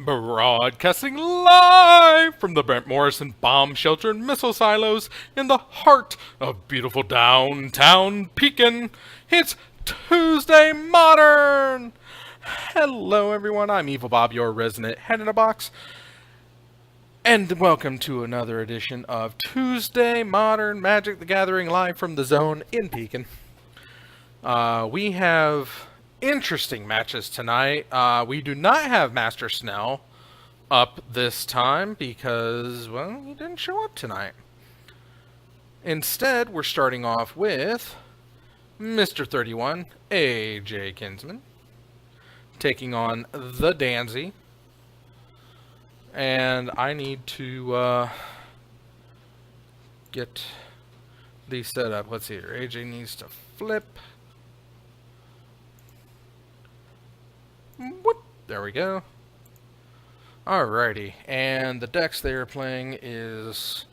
Broadcasting live from the Brent Morrison bomb shelter and missile silos in the heart of beautiful downtown Pekin. It's Tuesday Modern! Hello everyone, I'm Evil Bob, your resident head in a box. And welcome to another edition of Tuesday Modern Magic the Gathering live from the zone in Pekin. We have interesting matches tonight. We do not have Master Snell up this time because, well, he didn't show up tonight. Instead, we're starting off with Mr. 31, AJ Kinsman, taking on the Danzy. And I need to get these set up. Let's see here. AJ needs to flip. Whoop. There we go. Alrighty. And the decks they are playing is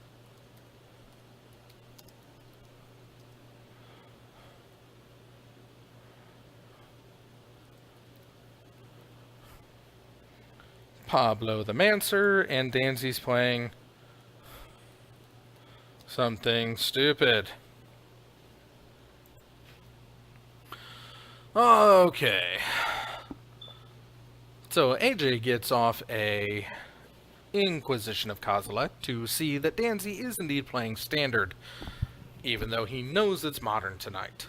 Pablo the Mancer, and Danzy's playing something stupid. Okay. So AJ gets off a Inquisition of Kozilek to see that Danzy is indeed playing Standard, even though he knows it's Modern tonight.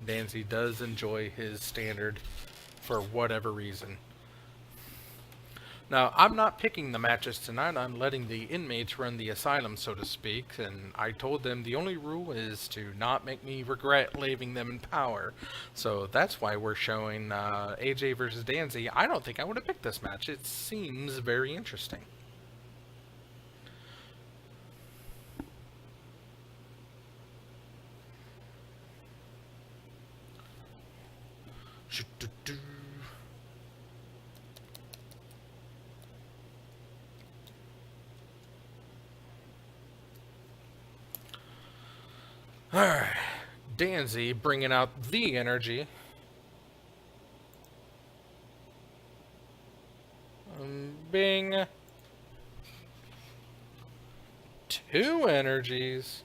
Danzy does enjoy his Standard for whatever reason. Now, I'm not picking the matches tonight. I'm letting the inmates run the asylum, so to speak, and I told them the only rule is to not make me regret leaving them in power. So that's why we're showing AJ versus Danzy. I don't think I would have picked this match. It seems very interesting. Alright, Danzy bringing out the energy. Bing. 2 energies.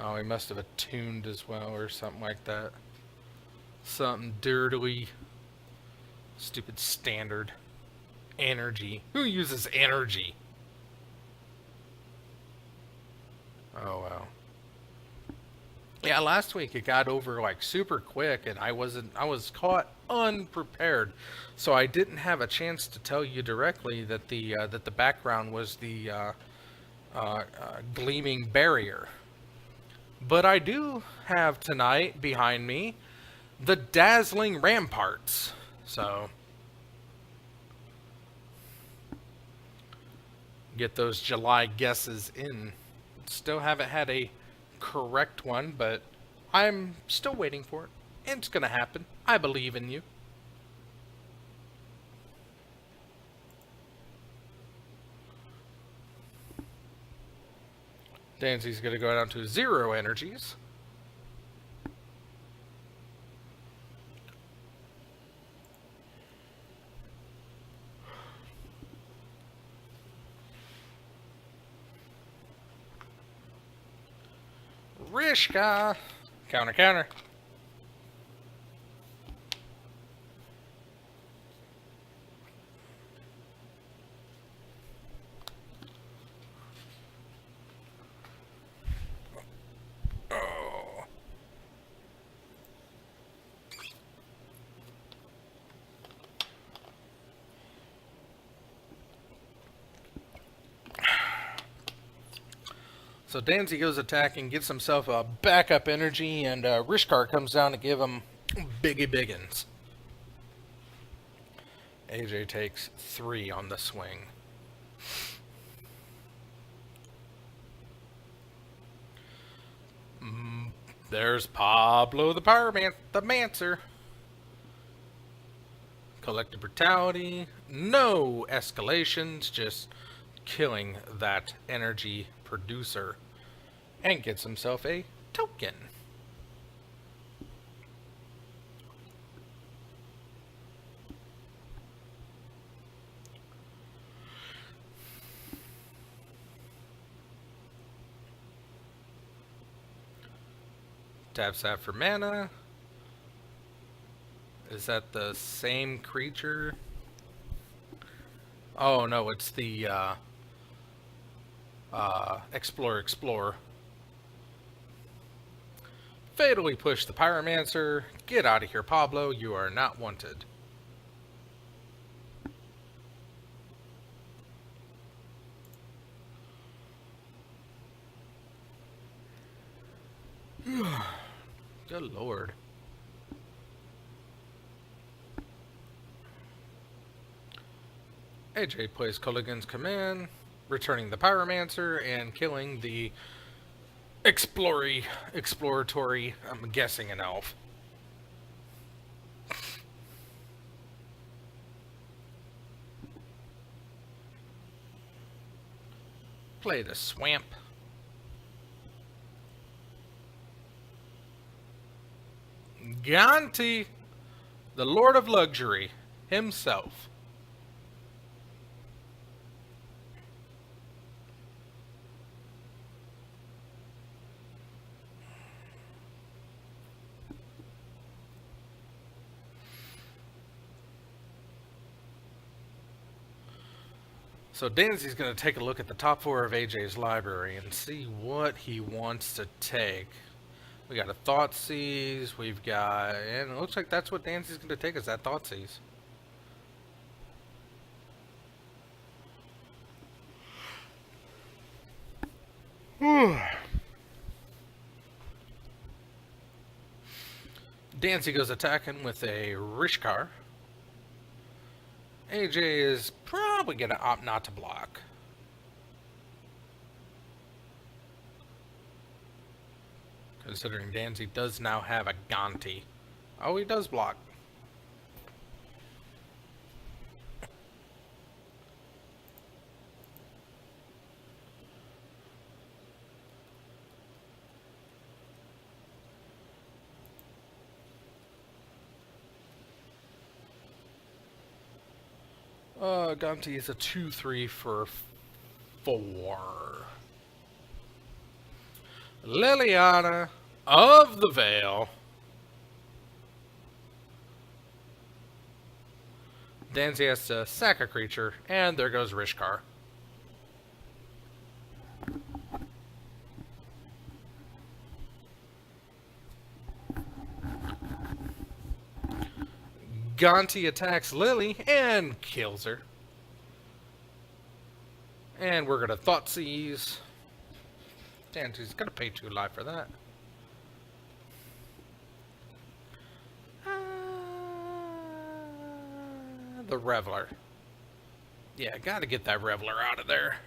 Oh, he must have attuned as well or something like that. Something dirtily. Stupid Standard. Energy. Who uses energy? Oh, wow. Yeah, last week it got over like super quick and I was caught unprepared. So I didn't have a chance to tell you directly that the background was the gleaming barrier. But I do have tonight behind me the dazzling ramparts. So get those July guesses in. Still haven't had a correct one, but I'm still waiting for it. It's gonna happen. I believe in you. Danzy's gonna go down to 0 energies. Rishka! Counter, counter. Oh. So Danzy goes attacking, gets himself a backup energy, and Rishkar comes down to give him biggie biggins. AJ takes 3 on the swing. There's Pablo the Mancer. Collective brutality. No escalations, just killing that energy producer. And gets himself a token. Taps that for mana. Is that the same creature? Oh no, it's the Explore. Fatally push the Pyromancer. Get out of here, Pablo. You are not wanted. Good lord. AJ plays Culligan's Command, returning the Pyromancer and killing the exploratory, I'm guessing an elf. Play the Swamp. Gonti, the Lord of Luxury, himself. So Danzy's going to take a look at the top 4 of AJ's library and see what he wants to take. We got a Thoughtseize, we've got... and it looks like that's what Danzy's going to take, is that Thoughtseize. Danzy goes attacking with a Rishkar. AJ is probably going to opt not to block. Considering Danzy does now have a Gonti. Oh, he does block. Gonti is a 2/3 for 4. Liliana of the Veil. Danzy has to sack a creature, and there goes Rishkar. Gonti attacks Lily and kills her. And we're going to Thoughtseize. Danzy's going to pay 2 life for that. The Reveler. Yeah, got to get that Reveler out of there.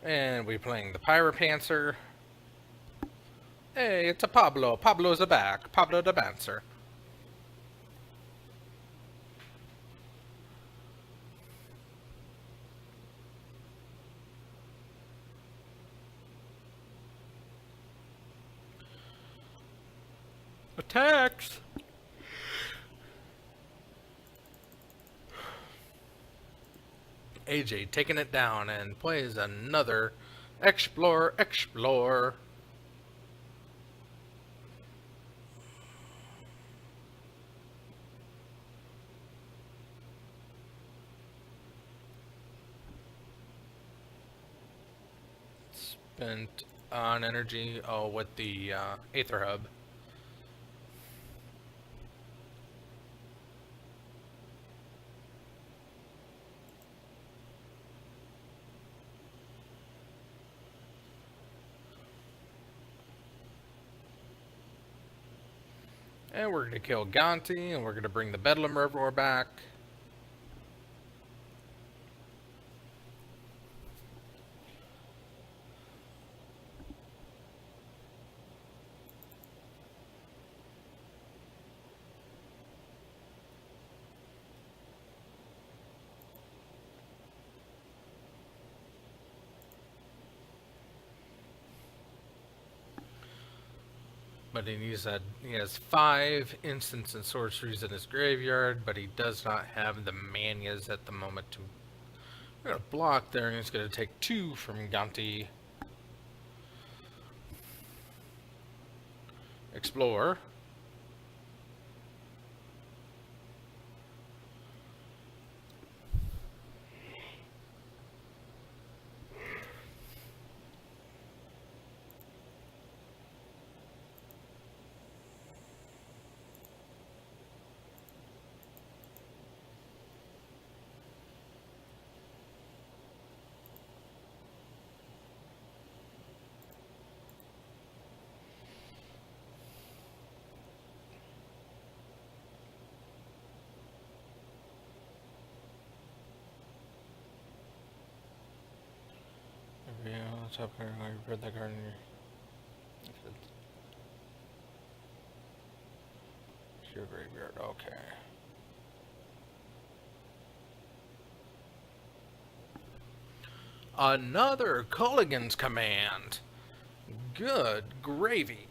And we're playing the Pyropancer. Hey, it's a Pablo. Pablo's a back. Pablo the Bouncer. Attacks! AJ taking it down and plays another Explore. Spent on energy, with the Aether Hub. And we're going to kill Gonti, and we're going to bring the Bedlam Reservoir back. But he has 5 instants and sorceries in his graveyard, but he does not have the manias at the moment to. We're gonna block there, and he's gonna take 2 from Ganti. Explore. Yeah, top card, I read that card in your graveyard. Okay. Another Culligan's Command. Good gravy.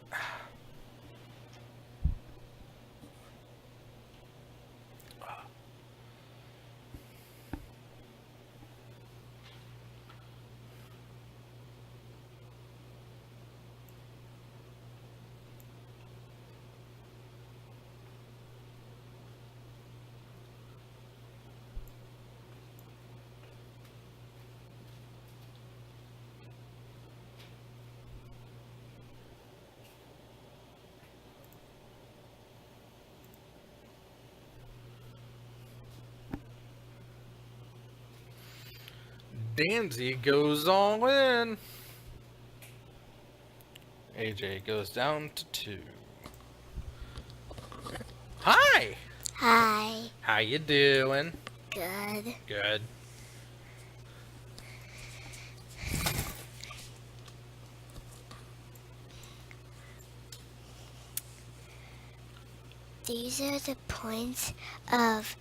Danzy goes all in. AJ goes down to 2. Hi! Hi. How you doing? Good. Good. These are the points of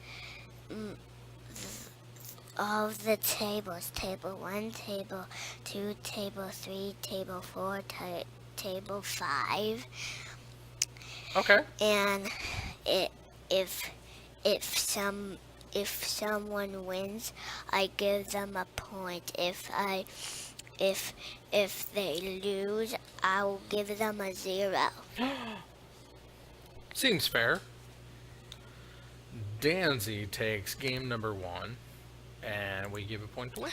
all of the tables. Table 1, Table 2, Table 3, Table 4, Table 5. Okay. And if someone wins, I give them a point. If they lose, I will give them a 0. Seems fair. Danzy takes game number 1, and we give a point to win.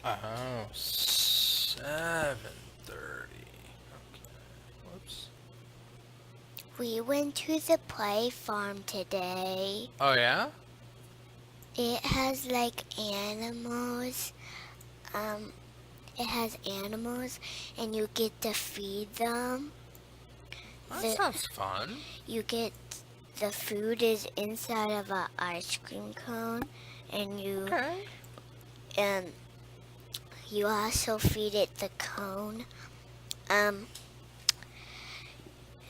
Oh, 7:30. Okay. Whoops. We went to the play farm today. Oh, yeah? It has like animals. It has animals, and you get to feed them. That sounds fun. You get the food is inside of an ice cream cone, and Okay. you also feed it the cone.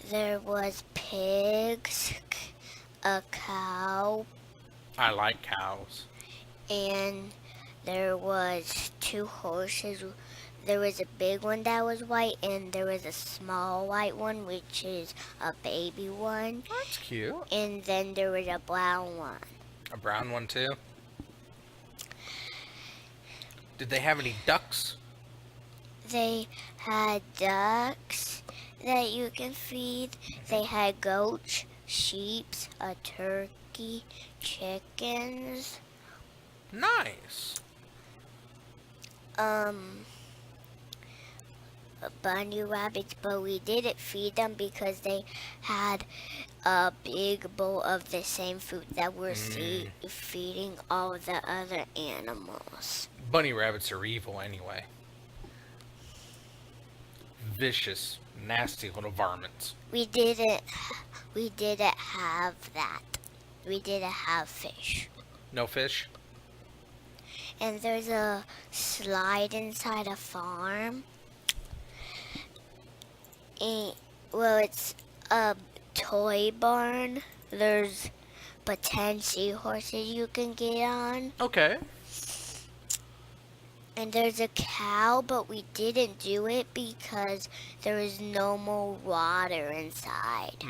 There was pigs, a cow, I like cows. and there was 2 horses. There was a big one that was white, and there was a small white one, which is a baby one. That's cute. And then there was a brown one. A brown one, too? Did they have any ducks? They had ducks that you can feed. They had goats, sheep, a turkey, chickens, Nice. bunny rabbits, but we didn't feed them because they had a big bowl of the same food that we're feeding all the other animals. Bunny rabbits are evil anyway. vicious, nasty little varmints. We didn't have that. We didn't have fish. No fish? And there's a slide inside a farm. And, well, it's a toy barn. There's potential horses you can get on. Okay. And there's a cow, but we didn't do it because there was no more water inside.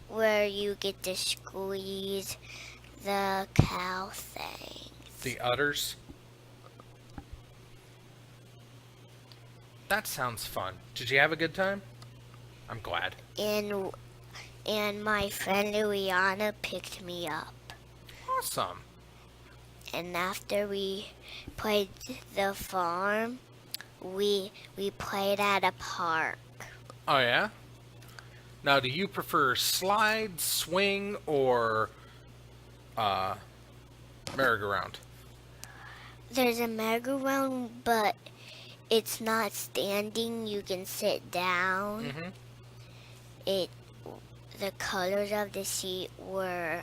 Where you get to squeeze the cow thing. The udders? That sounds fun. Did you have a good time? I'm glad. And my friend Luiana picked me up. Awesome. And after we played the farm, we played at a park. Oh, yeah? Now, do you prefer slide, swing, or merry-go-round? There's a merry-go-round, but it's not standing. You can sit down. Mm-hmm. The colors of the seat were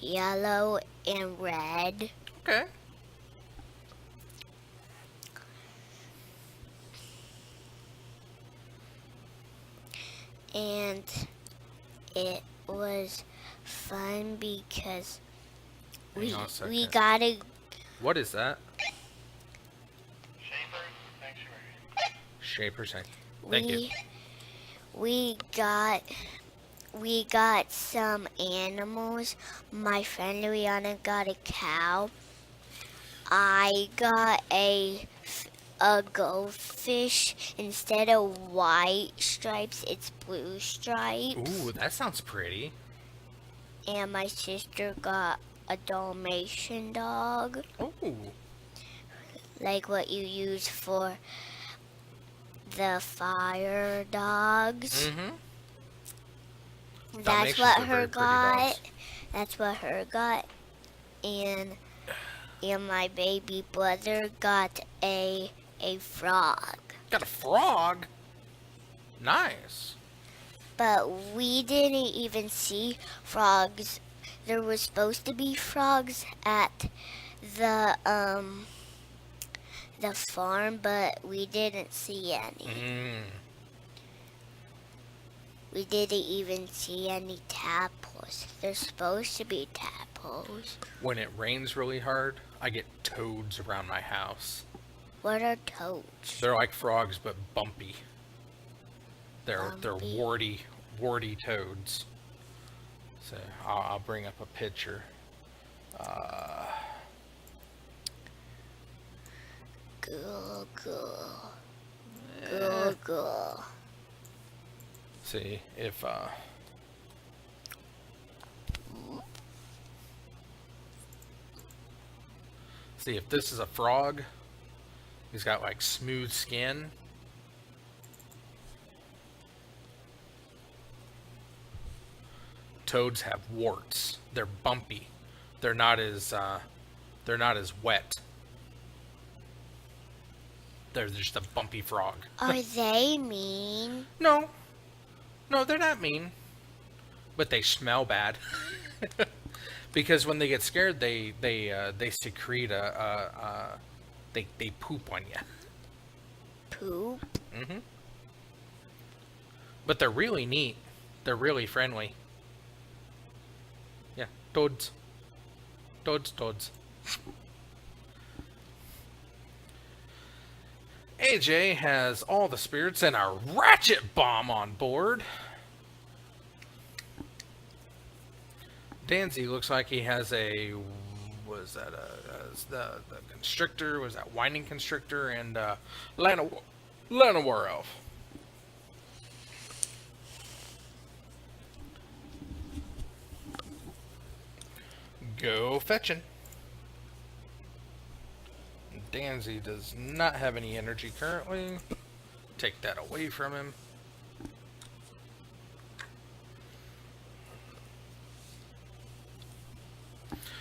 yellow and red. Okay. And it was fun because Hang on a second. we got a What is that? Shapers. Thank you. we got some animals. My friend Luiana got a cow. I got a goldfish. Instead of white stripes, it's blue stripes. Ooh, that sounds pretty. And my sister got a Dalmatian dog, Ooh. like what you use for the fire dogs. Mm-hmm. That's Dalmatians what are her very pretty got. dogs. That's what her got. And my baby brother got a frog. Got a frog? Nice. But we didn't even see frogs. There was supposed to be frogs at the farm, but we didn't see any. We didn't even see any tadpoles. There's supposed to be tadpoles. When it rains really hard, I get toads around my house. What are toads? They're like frogs, but bumpy. They're Bumpy. warty toads. So I'll bring up a picture. Go. See if this is a frog. He's got like smooth skin. Toads have warts. They're bumpy. They're not as wet. They're just a bumpy frog. Are they mean? No, they're not mean, but they smell bad. Because when they get scared, they secrete they poop on you. Poop? Mm-hmm. But they're really neat. They're really friendly. Yeah, toads. AJ has all the spirits and a ratchet bomb on board. Danzy looks like he has a, was that the constrictor, was that whining constrictor, and Llanowar elf. Go fetching. Danzy does not have any energy currently. Take that away from him.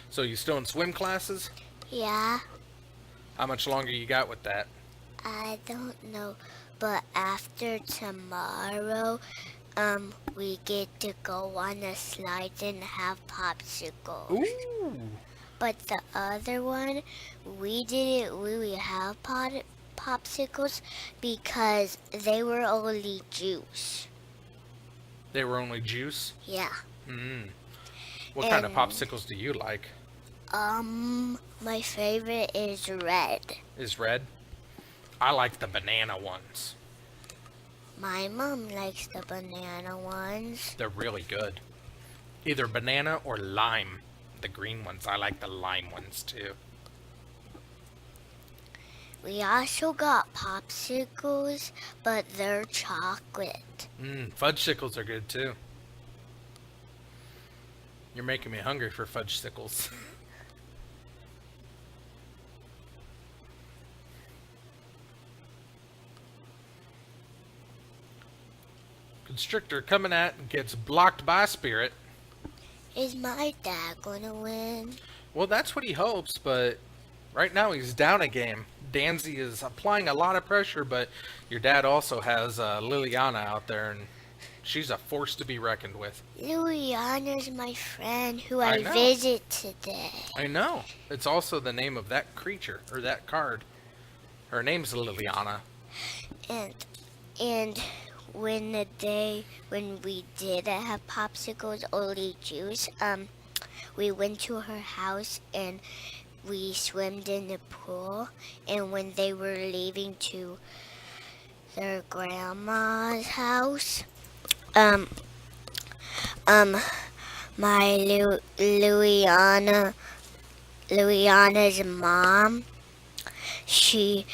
So you still in swim classes? Yeah. How much longer you got with that? I don't know, but after tomorrow, we get to go on the slides and have popsicles. Ooh. But the other one, we didn't really have popsicles because they were only juice. They were only juice? Yeah. What kind of And- popsicles do you like? My favorite is red. Is red? I like the banana ones. My mom likes the banana ones. They're really good. Either banana or lime. The green ones. I like the lime ones too. We also got popsicles, but they're chocolate. Fudgesicles are good too. You're making me hungry for fudgesicles. Constrictor coming at and gets blocked by Spirit. Is my dad gonna win? Well, that's what he hopes, but right now he's down a game. Danzy is applying a lot of pressure, but your dad also has Liliana out there, and she's a force to be reckoned with. Liliana's my friend who I I know. visit today. I know. It's also the name of that creature, or that card. Her name's Liliana. And when we didn't have popsicles, only juice, we went to her house and we swimmed in the pool, and when they were leaving to their grandma's house, my Louiana's mom, she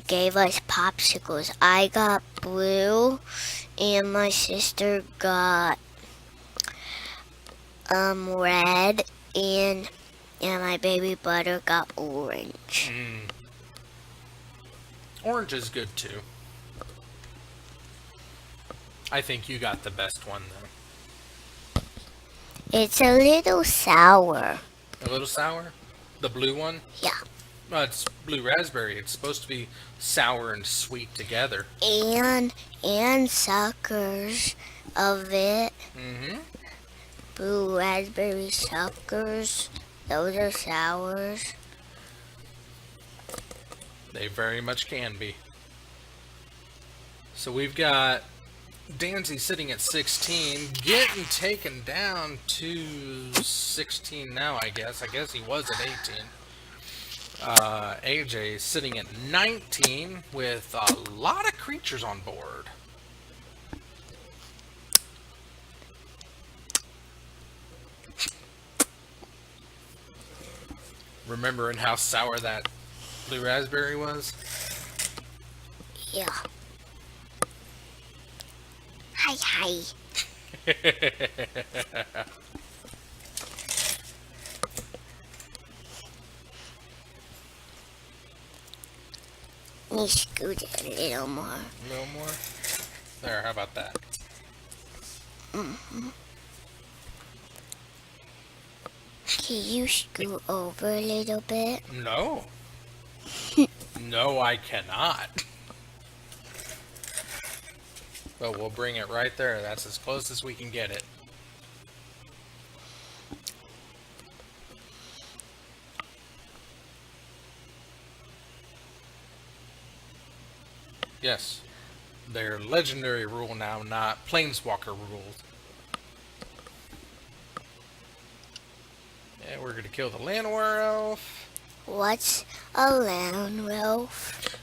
gave us popsicles. I got blue, and my sister got red, and my baby butter got orange. Orange is good too. I think you got the best one though. It's a little sour. A little sour? The blue one? Yeah. It's blue raspberry. It's supposed to be sour and sweet together. And suckers of it. Blue raspberry suckers. Those are sours. They very much can be. So we've got Danzy sitting at 16, getting taken down to 16 now, I guess. I guess he was at 18. AJ sitting at 19 with a lot of creatures on board. Remembering how sour that blue raspberry was? Yeah. Hi. Let me scoot it a little more. A little more? There, how about that? Can you scoot over a little bit? No. No, I cannot. But we'll bring it right there. That's as close as we can get it. Yes. They're legendary rule now, not planeswalker rules. And we're going to kill the Llanowar Elf. What's a Llanowar?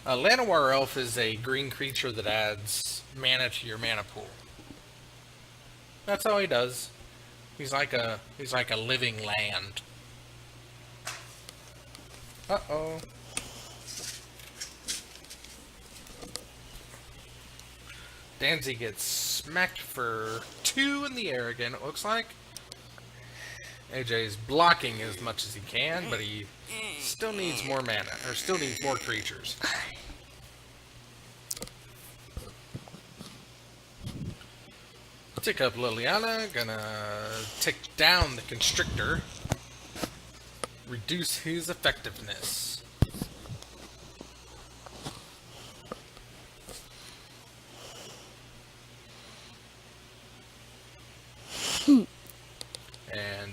A Llanowar Elf is a green creature that adds mana to your mana pool. That's all he does. He's like a living land. Uh-oh. Danzy gets smacked for 2 in the air again, it looks like. AJ's blocking as much as he can, but he still needs more mana, or still needs more creatures. Tick up Liliana, gonna take down the Constrictor, reduce his effectiveness.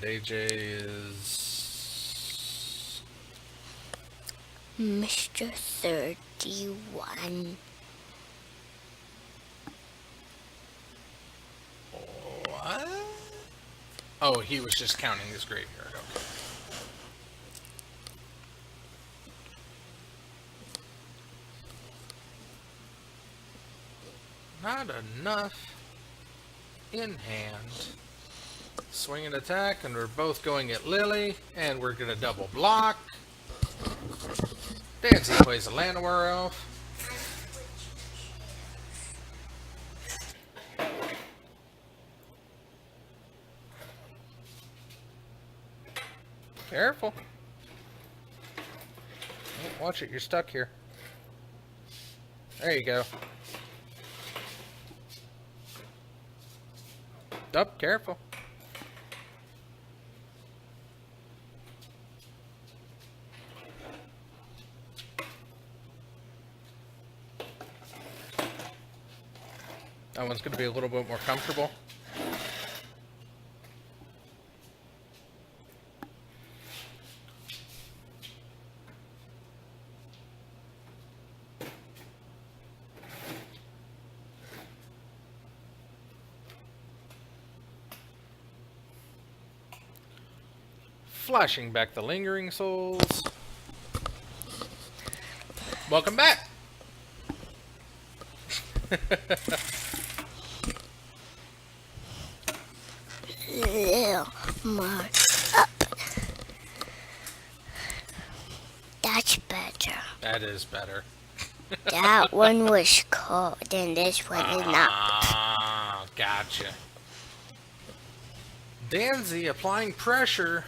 AJ is Mr. 31. what? Oh, he was just counting his graveyard. Okay. Not enough in hand. Swing and attack, and we're both going at Lily, and we're gonna double block. Dancy plays a Llanowar elf. Careful. Oh, watch it, you're stuck here. There you go. Up, careful. That one's going to be a little bit more comfortable. Flashing back the Lingering Souls. Welcome back! Little more up. That's better. That is better. That one was cold, and this one is not. Ah, gotcha. Danzy applying pressure.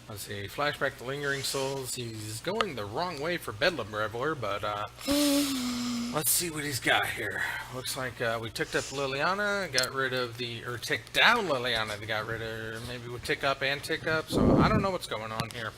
Let's see, flashback to Lingering Souls. He's going the wrong way for Bedlam Reveler, but let's see what he's got here. Looks like we ticked up Liliana, got rid of or ticked down Liliana, they got rid of, maybe we tick up and tick up, so I don't know what's going on here.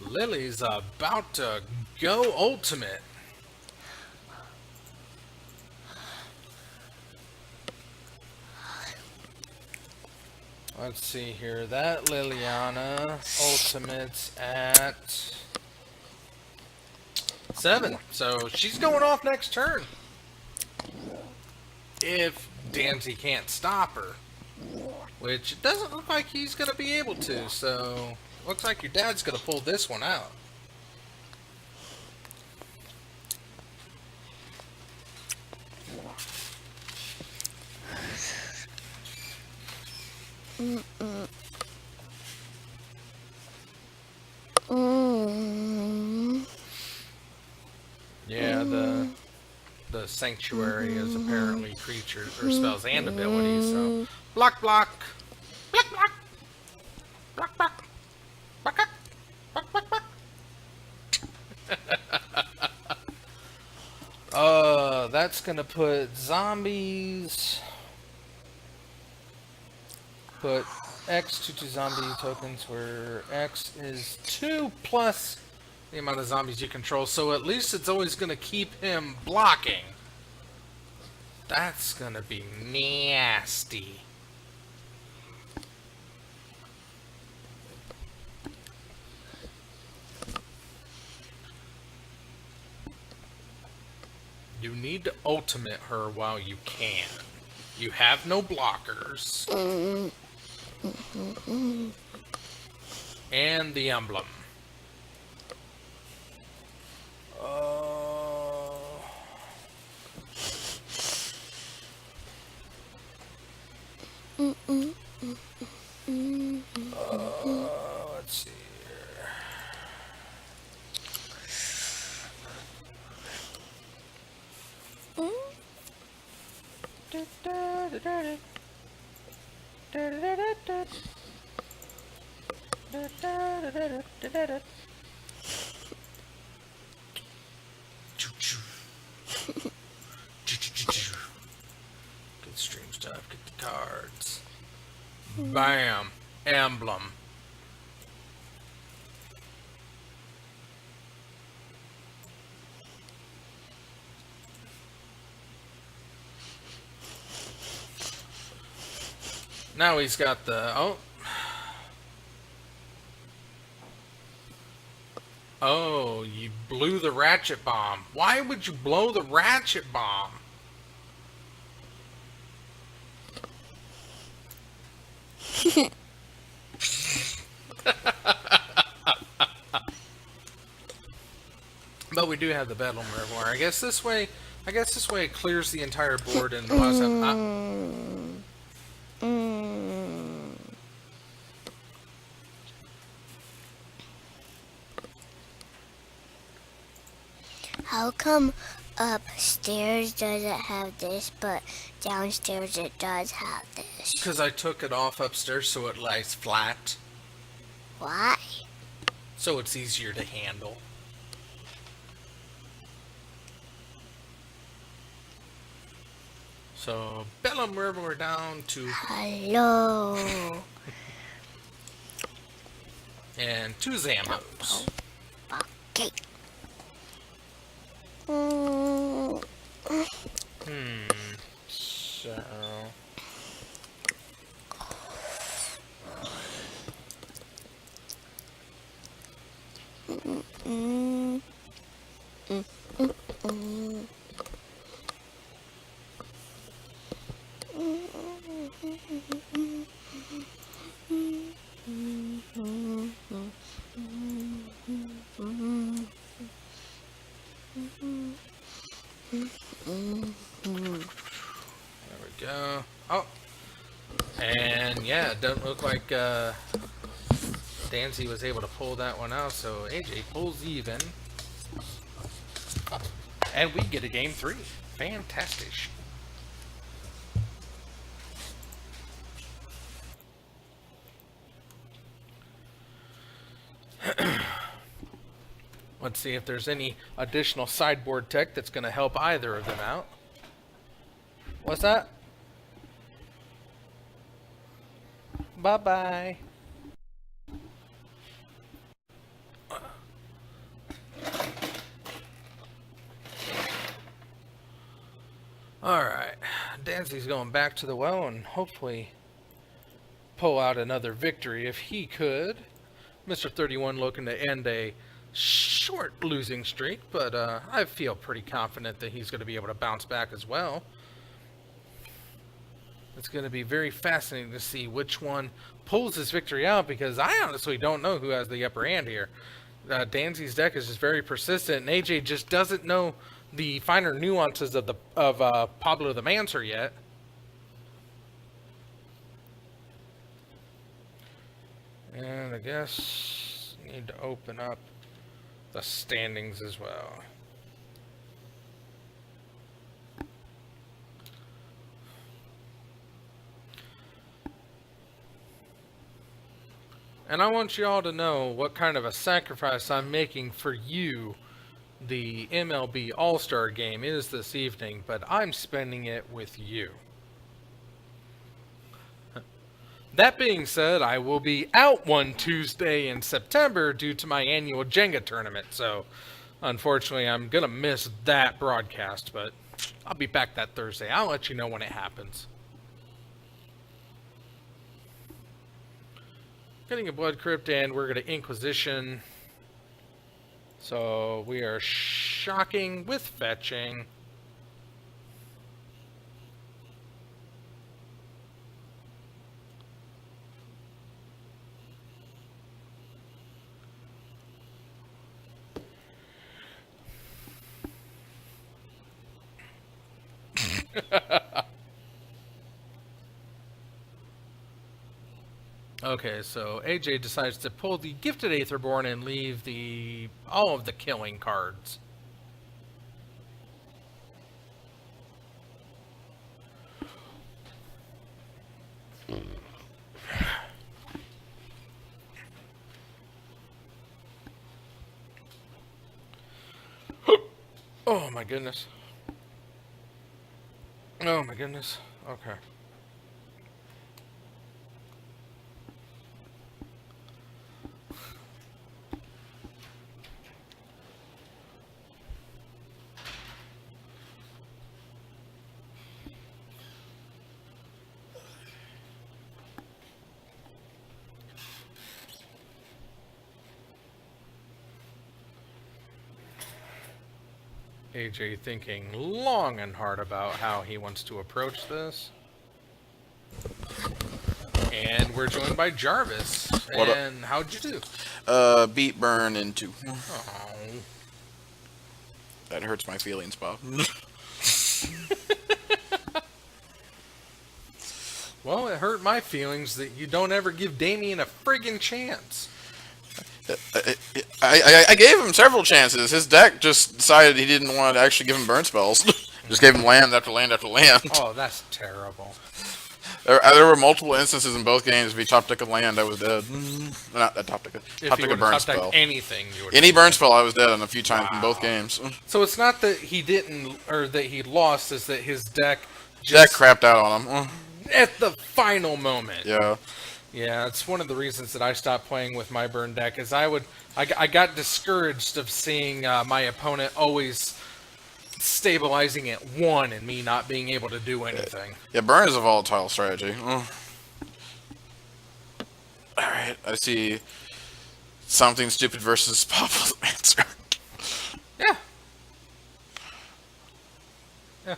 Lily's about to go ultimate. Let's see here. That Liliana ultimates at 7. So she's going off next turn. If Danzy can't stop her. Which it doesn't look like he's going to be able to. So looks like your dad's going to pull this one out. Yeah, the sanctuary is apparently creatures or spells and abilities, so block block block block block block block block block block. That's gonna put zombies. Put X to 2 zombie tokens where X is 2 plus the amount of zombies you control, so at least it's always going to keep him blocking. That's going to be nasty. You need to ultimate her while you can. You have no blockers. And the emblem. Let's see here. Good stream stuff. Get the cards. Bam. Emblem. Now he's got the... Oh, you blew the ratchet bomb. Why would you blow the ratchet bomb? But we do have the Bedlam Reservoir. I guess this way it clears the entire board and allows them. How come upstairs doesn't have this, but downstairs it does have this? Because I took it off upstairs so it lies flat. Why? So it's easier to handle. So, Bedlam Reservoir down to... Hello. And 2 Zambos. Okay. So... There we go. Oh! And yeah, it doesn't look like Danzy was able to pull that one out, so AJ pulls even. And we get a game 3. Fantastic. Let's see if there's any additional sideboard tech that's going to help either of them out. What's that? Bye-bye. Alright. Danzy's going back to the well and hopefully pull out another victory if he could. Mr. 31 looking to end a short losing streak, but I feel pretty confident that he's going to be able to bounce back as well. It's going to be very fascinating to see which one pulls this victory out, because I honestly don't know who has the upper hand here. Danzy's deck is just very persistent, and AJ just doesn't know the finer nuances of Pablo the Mancer yet. And I guess need to open up the standings as well. And I want you all to know what kind of a sacrifice I'm making for you. The MLB All-Star Game is this evening, but I'm spending it with you. That being said, I will be out one Tuesday in September due to my annual Jenga tournament, so unfortunately I'm going to miss that broadcast, but I'll be back that Thursday. I'll let you know when it happens. Getting a Blood Crypt, and we're going to Inquisition. So we are shocking with fetching. Okay, so AJ decides to pull the Gifted Aetherborn and leave all of the killing cards. Oh my goodness. Oh my goodness. Okay. AJ thinking long and hard about how he wants to approach this. And we're joined by Jarvis. What up? And how'd you do? Beat Burn into. Oh. That hurts my feelings, Bob. Well, it hurt my feelings that you don't ever give Damien a friggin' chance. I gave him several chances. His deck just decided he didn't want to actually give him burn spells. Just gave him land after land after land. Oh, that's terrible. There were multiple instances in both games. If he top decked a land, I was dead. Not that top deck. If Top you deck a would burn have spell. anything, you would. Any burn spell, I was dead on a few times in both Wow. games. So it's not that he didn't, or that he lost, is that his deck Deck just crapped out on him. at the final moment. Yeah. Yeah, it's one of the reasons that I stopped playing with my burn deck. Is I got discouraged of seeing my opponent always stabilizing at 1 and me not being able to do anything. Yeah, burn is a volatile strategy. Alright, I see something stupid versus Pablo's answer. Yeah. Yeah.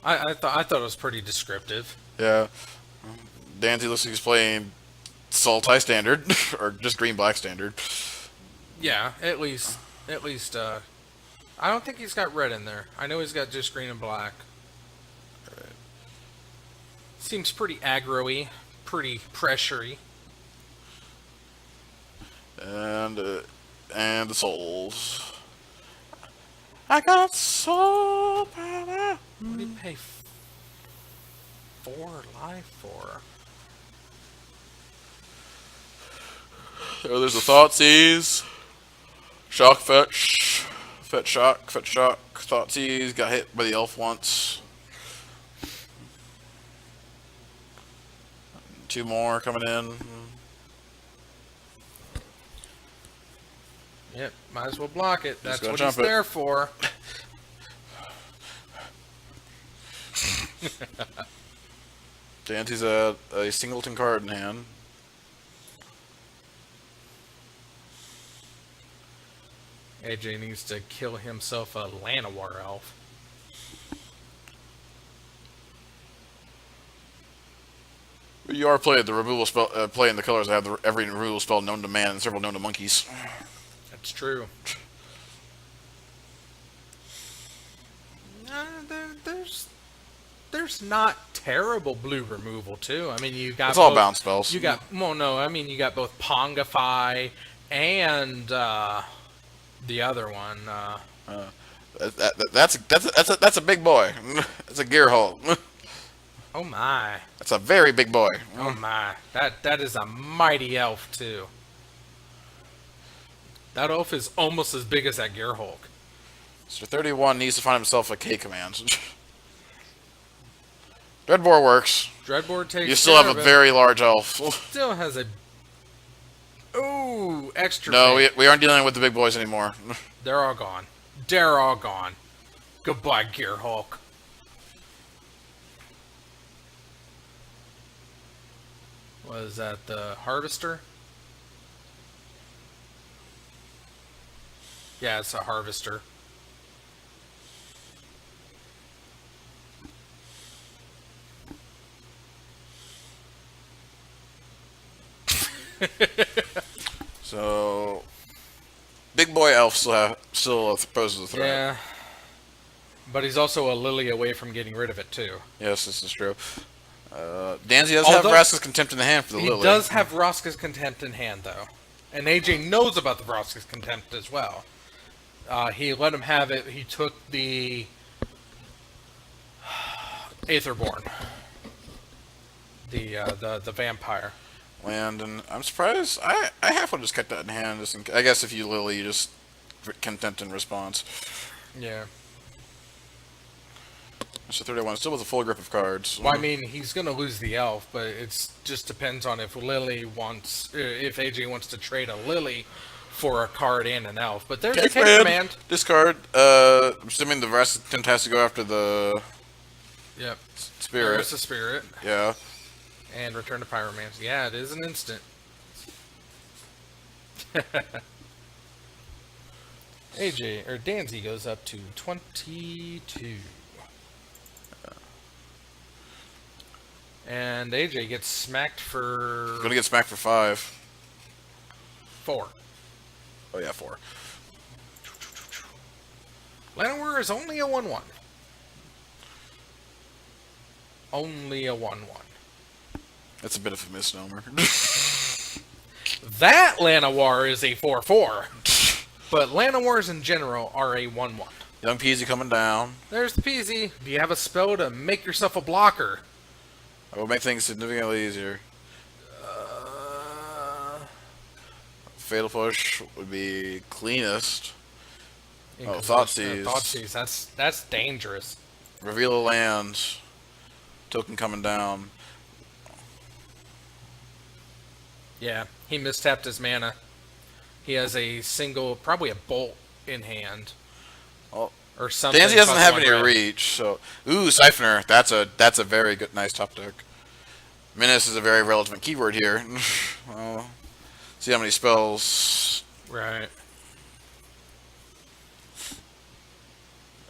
I thought it was pretty descriptive. Yeah. Danzy looks like he's playing Sultai standard, or just green-black standard. Yeah, at least I don't think he's got red in there. I know he's got just green and black. Seems pretty aggro-y, pretty pressure-y. And the souls. I got soul power. What do you pay 4 life for? Oh, there's the Thoughtseize. Shock fetch. Fetch shock. Thoughtseize. Got hit by the elf once. 2 more coming in. Yep, might as well block it. That's gonna what he's jump it. there for. Danzy's a singleton card in hand. AJ needs to kill himself a Llanowar elf. You are playing the removal spell, playing the colors that have every removal spell known to man and several known to monkeys. That's true. There's not terrible blue removal too. I mean, you got It's all both- bounce spells. You got I mean, you got both Pongify and the other one. That's a big boy. That's a Gearhulk. Oh my! That's a very big boy. Oh my! That is a mighty elf too. That elf is almost as big as that Gearhulk. Mr. 31 needs to find himself a K command. Dreadbore works. Dreadboard takes. You still care have of a it. very large elf. Still has a. Ooh, extra. No, big. we aren't dealing with the big boys anymore. They're all gone. They're all gone. Goodbye, Gearhulk. Was that the Harvester? Yeah, it's a Harvester. So, big boy elf still poses a threat. Yeah. But he's also a lily away from getting rid of it, too. Yes, this is true. Danzy does have Although- Vraska's Contempt in the hand for the He Lily. does have Vraska's Contempt in hand, though. And AJ knows about the Vraska's Contempt as well. He let him have it. He took the Aetherborn. The vampire. Land, and I'm surprised. I half would just kept that in hand. I guess if you Lily, you just Contempt in response. Yeah. It's a 31, still with a full grip of cards. Well, I mean, he's going to lose the elf, but it just depends on if if AJ wants to trade a Lily for a card and an elf. But there's a Cape Command. Discard. I'm assuming the rest has to go after the Yep. spirit. There's the spirit. Yeah. And return to Pyromancer. Yeah, it is an instant. AJ, or Danzy goes up to 22. And AJ gets smacked for Gonna get smacked for 5. 4. Oh yeah, 4. Llanowar is only a 1/1. Only a 1/1. That's a bit of a misnomer. That Llanowar is a 4/4. But Llanowars in general are a 1/1. Young Peasy coming down. There's the Peasy. Do you have a spell to make yourself a blocker? I will make things significantly easier. Fatal Push would be cleanest. Oh, Thoughtseize. Thoughtseize. That's dangerous. Reveal a land. Token coming down. Yeah, he mistapped his mana. He has a single, probably a bolt in hand. Oh, or something. Danzy doesn't have any red. reach, so Siphoner. That's a very good, nice top deck. Menace is a very relevant keyword here. Well, see how many spells. Right.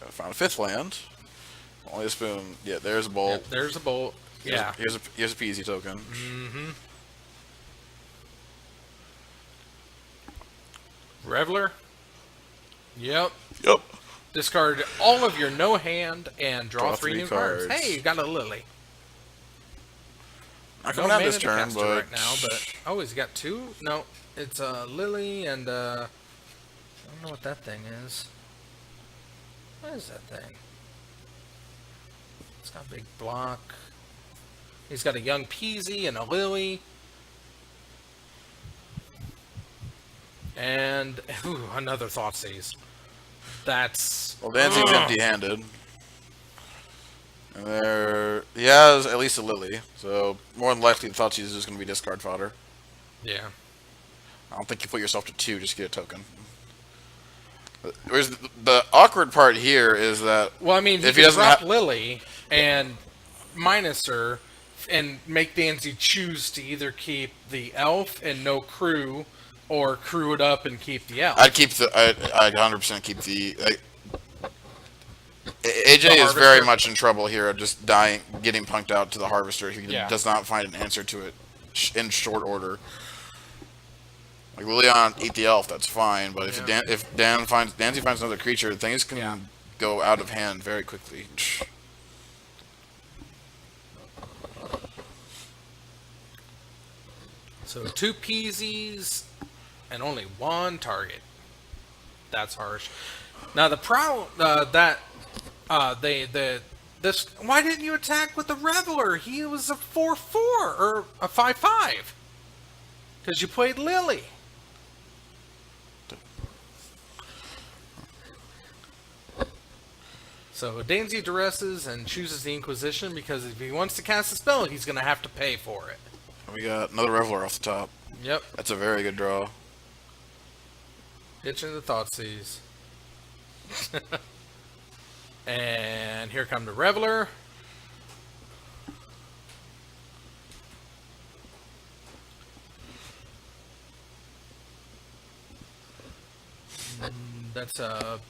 I found a 5th land. Only a spoon. Yeah, there's a bolt. Yep, there's a bolt. Yeah. Here's a Peasy token. Mm-hmm. Reveler. Yep. Yep. Discard all of your no hand and draw 3 new cards. cards. Hey, you got a Lily. Not No coming out mana this to turn, cast her but right now, but oh, he's got 2. No, it's a Lily and I don't know what that thing is. What is that thing? It's got a big block. He's got a young Peasy and a Lily. And another Thoughtseize. That's well, Danzy's empty-handed. And he has at least a Lily, so more than likely the Thoughtseize is just going to be discard fodder. Yeah. I don't think you put yourself to 2 just to get a token. Whereas the awkward part here is that Well, I mean, if he he could doesn't drop ha- Lily and minus her and make Danzy choose to either keep the elf and no crew or crew it up and keep the elf. I'd 100% keep the. AJ The is very Harvester? much in trouble here of just getting punked out to the Harvester. He Yeah. does not find an answer to it in short order. Like Lilion, eat the elf, that's fine. But if Yeah. Danzy finds another creature, things can go out of hand very quickly. So 2 Peasies and only 1 target. That's harsh. Now the why didn't you attack with the Reveler? He was a 4/4 or a 5/5. Because you played Lily. So Danzy duresses and chooses the Inquisition because if he wants to cast a spell, he's going to have to pay for it. We got another Reveler off the top. Yep. That's a very good draw. Ditching the Thoughtseize. And here come the Reveler. That's a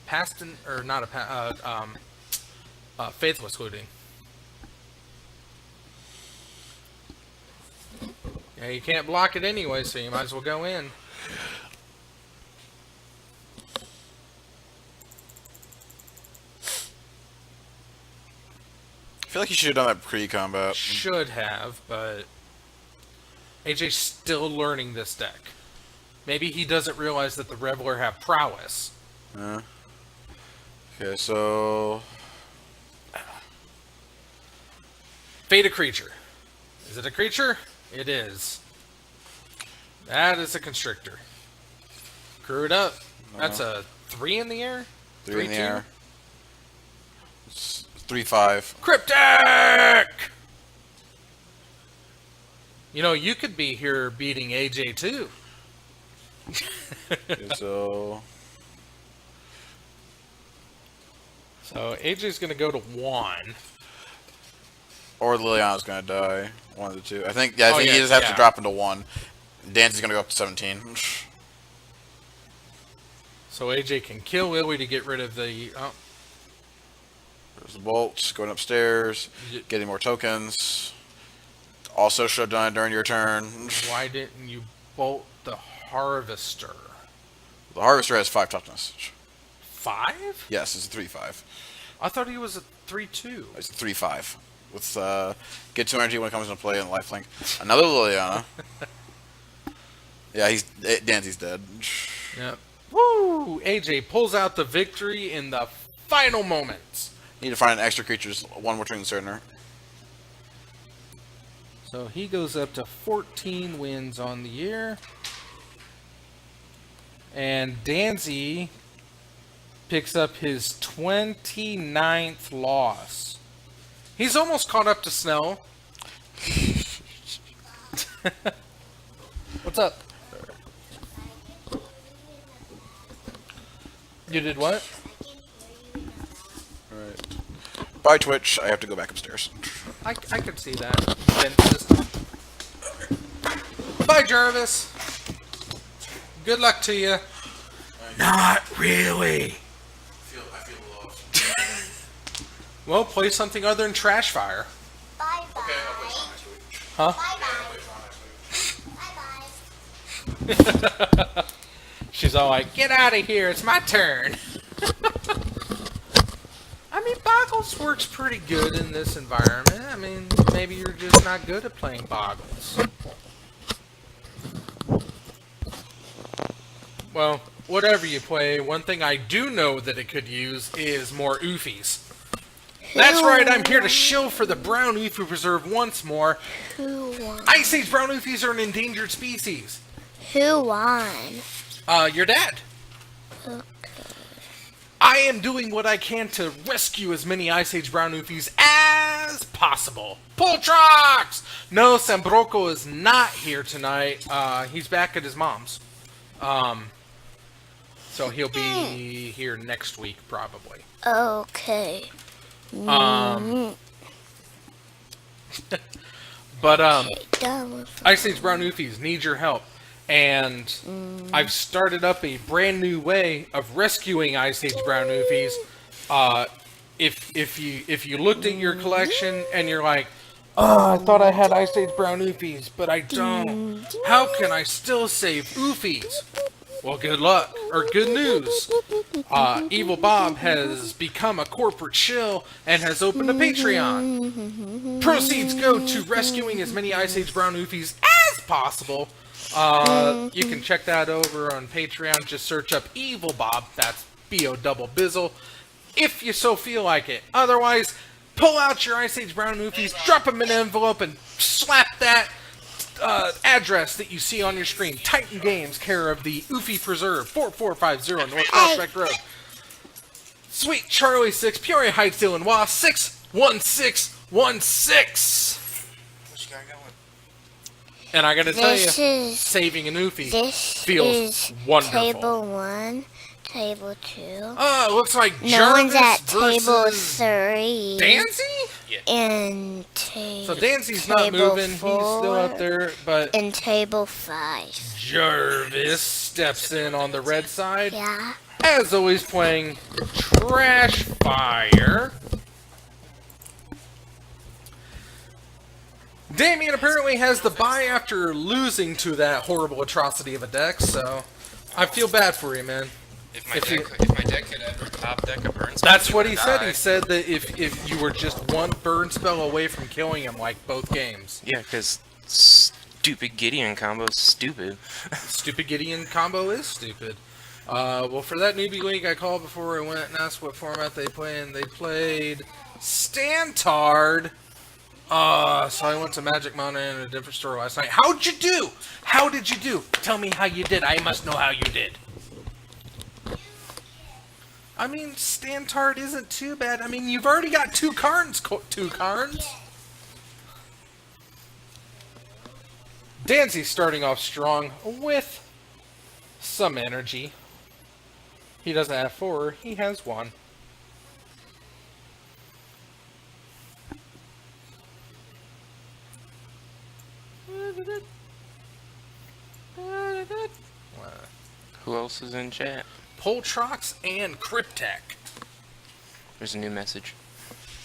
or not a Faithless Looting. Yeah, you can't block it anyway, so you might as well go in. I feel like you should have done that pre-combat. Should have, but AJ's still learning this deck. Maybe he doesn't realize that the Reveler have prowess. Okay, so Fate a creature. Is it a creature? It is. That is a Constrictor. Crew it up. That's a 3 in the air? 3 in the 3/2? air. 3-5. Cryptic! You know, you could be here beating AJ too. So AJ's going to go to 1. or Liliana's gonna die. One of the two. I think. Yeah, I Oh, think yeah, he just has yeah. to drop into 1. Danzy's gonna go up to 17. So AJ can kill Lily to get rid of the... Oh, There's the bolts going upstairs, getting more tokens. Also should have done it during your turn. why didn't you bolt the Harvester? The Harvester has 5 toughness. 5? Yes, it's a 3-5. I thought he was a 3-2. It's a 3-5. With get 2 energy when it comes into play and lifelink. Another Liliana. Yeah, Danzy's dead. Yep. Woo! AJ pulls out the victory in the final moments. Need to find an extra creatures, 1 more turn Cerner. So he goes up to 14 wins on the year. And Danzy picks up his 29th loss. He's almost caught up to Snell. What's up? You did what? Alright. Bye, Twitch. I have to go back upstairs. I could see that. Vent system. Bye, Jarvis. Good luck to you. Not really. I feel lost. Well, play something other than Trash Fire. Bye bye. Okay, I'll play Tron next week. Huh? Bye bye. Bye bye. She's all like, get out of here, it's my turn. I mean, Boggles works pretty good in this environment. I mean, maybe you're just not good at playing Boggles. Well, whatever you play, one thing I do know that it could use is more Oofies. That's right, I'm here to shill for the brown Oofy Preserve once more. Who won? Ice Age brown Oofies are an endangered species. Who won? Your dad. Okay. I am doing what I can to rescue as many Ice Age brown Oofies as possible. Poltrox! No, Sambroco is not here tonight. He's back at his mom's. So he'll be here next week, probably. Okay. But, Done with Ice Age brown Oofies need your help. And I've started up a brand new way of rescuing Ice Age brown Oofies. If you looked at your collection and you're like, oh, I thought I had Ice Age brown Oofies, but I don't. How can I still save Oofies? Well, good luck, or good news. Evil Bob has become a corporate shill and has opened a Patreon. Proceeds go to rescuing as many Ice Age brown Oofies as possible. You can check that over on Patreon. Just search up Evil Bob. That's B-O-double-bizzle. If you so feel like it. Otherwise, pull out your Ice Age brown Oofies, drop them in an envelope, and slap that address that you see on your screen. Titan Games, care of the Oofy Preserve, 4450 North Prospect Road. Sweet Charlie 6, Peoria Heights, Illinois, 61616. What you got going? And I gotta tell you, This is saving an Oofy this feels is wonderful. table 1, table 2. Oh, it looks like No Jarvis one's at table versus 3. Danzy? And So Danzy's not table moving, he's still up there, but and table 5. Jarvis steps in on the red side. Yeah. As always, playing Trash Fire. Damien apparently has the bye after losing to that horrible atrocity of a deck, so I feel bad for you, man. If my If you- deck could ever top deck a burn spell, That's he what he would said. die. He said that if you were just one burn spell away from killing him, like both games. Yeah, because stupid Gideon combo's stupid. Stupid Gideon combo is stupid. Well, for that newbie league I called before I went and asked what format they play, and they played Stantard. So I went to Magic Mountain in a different store last night. How'd you do? How did you do? Tell me how you did. I must know how you did. I mean, Stantard isn't too bad. I mean, you've already got two Karns. Danzy's starting off strong with some energy. He doesn't have 4, he has 1. Who else is in chat? Poltrox and Cryptek. There's a new message.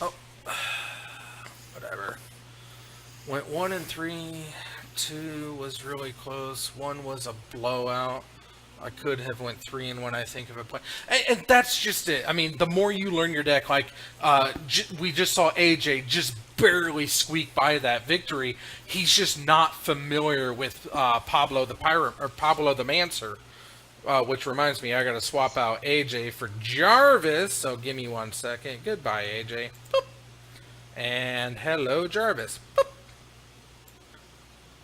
Oh, whatever. Went 1 and 3. 2 was really close. 1 was a blowout. I could have went 3 and 1. I think of a play, and that's just it. I mean, the more you learn your deck, like we just saw AJ just barely squeak by that victory. He's just not familiar with Pablo the Pirate or Pablo the Mancer. Which reminds me, I gotta swap out AJ for Jarvis. So give me 1 second. Goodbye, AJ. Boop. And hello, Jarvis. Boop.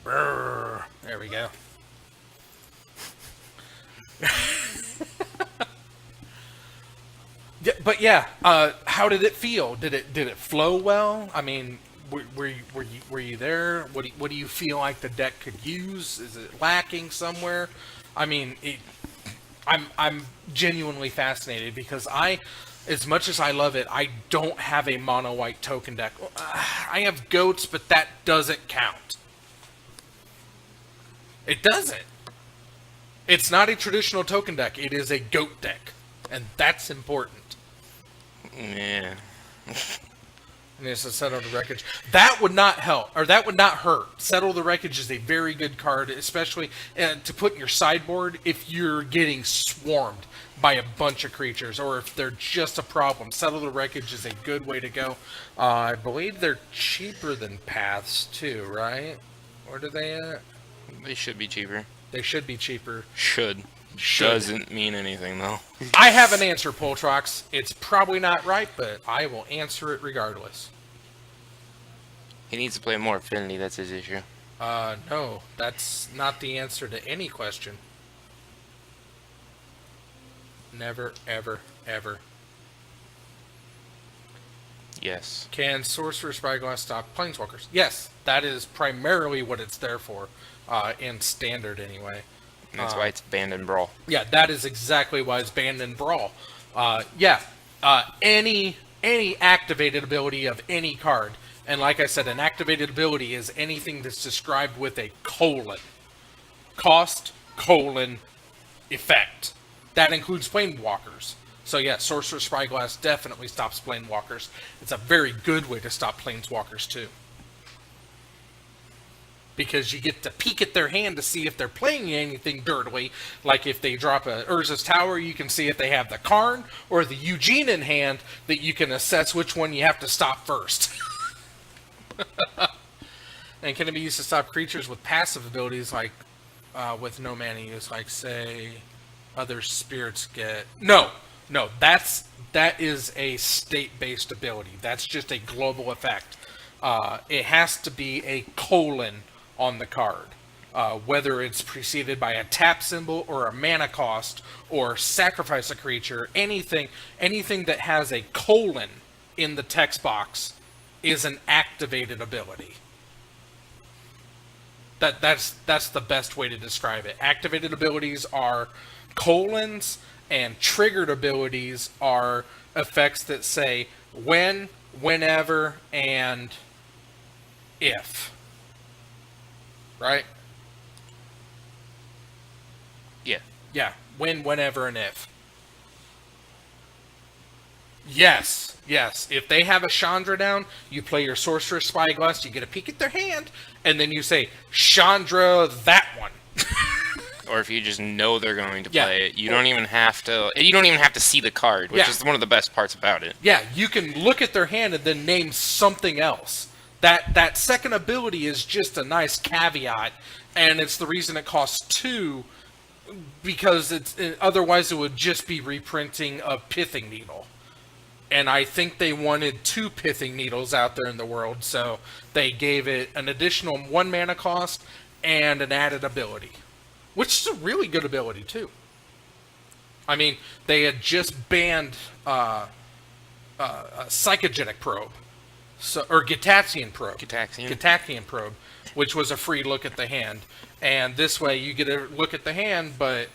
Brrr. There we go. Yeah, but yeah, how did it feel? Did it flow well? I mean, were you there? What do you feel like the deck could use? Is it lacking somewhere? I mean, I'm genuinely fascinated because as much as I love it, I don't have a mono white token deck. I have goats, but that doesn't count. It doesn't. It's not a traditional token deck. It is a goat deck, and that's important. Yeah. And it's a Settle the Wreckage. That would not help, or that would not hurt. Settle the Wreckage is a very good card, especially to put in your sideboard if you're getting swarmed by a bunch of creatures, or if they're just a problem. Settle the Wreckage is a good way to go. I believe they're cheaper than Paths, too, right? Where do they at? They should be cheaper. They should be cheaper. Should. Doesn't mean anything, though. I have an answer, Poltrox. It's probably not right, but I will answer it regardless. He needs to play more Affinity, that's his issue. No. That's not the answer to any question. Never, ever, ever. Yes. Can Sorcerer Spyglass stop Planeswalkers? Yes, that is primarily what it's there for, in Standard anyway. And that's why it's banned in Brawl. Yeah, that is exactly why it's banned in Brawl. Any activated ability of any card, and like I said, an activated ability is anything that's described with a colon. Cost, colon, effect. That includes Planewalkers. So yeah, Sorcerer Spyglass definitely stops Planewalkers. It's a very good way to stop Planeswalkers too. Because you get to peek at their hand to see if they're playing anything dirtily. Like if they drop a Urza's Tower, you can see if they have the Karn or the Eugene in hand, that you can assess which one you have to stop first. And can it be used to stop creatures with passive abilities like with no mana use, like say other spirits get... No, that is a state-based ability. That's just a global effect. It has to be a colon on the card, whether it's preceded by a tap symbol or a mana cost or sacrifice a creature. Anything that has a colon in the text box is an activated ability. That's the best way to describe it. Activated abilities are colons, and triggered abilities are effects that say when, whenever, and if. Right? Yeah. Yeah. When, whenever, and if. Yes. If they have a Chandra down, you play your Sorcerer Spyglass, you get a peek at their hand, and then you say, Chandra that one. Or if you just know they're going to play it, you don't even have to see the card, which is one of the best parts about it. Yeah, you can look at their hand and then name something else. That second ability is just a nice caveat, and it's the reason it costs 2, because otherwise it would just be reprinting a Pithing Needle. And I think they wanted 2 Pithing Needles out there in the world, so they gave it an additional 1 mana cost and an added ability. Which is a really good ability, too. I mean, they had just banned a psychogenic probe, or Gitaxian probe. Gitaxian probe, which was a free look at the hand. And this way you get a look at the hand, but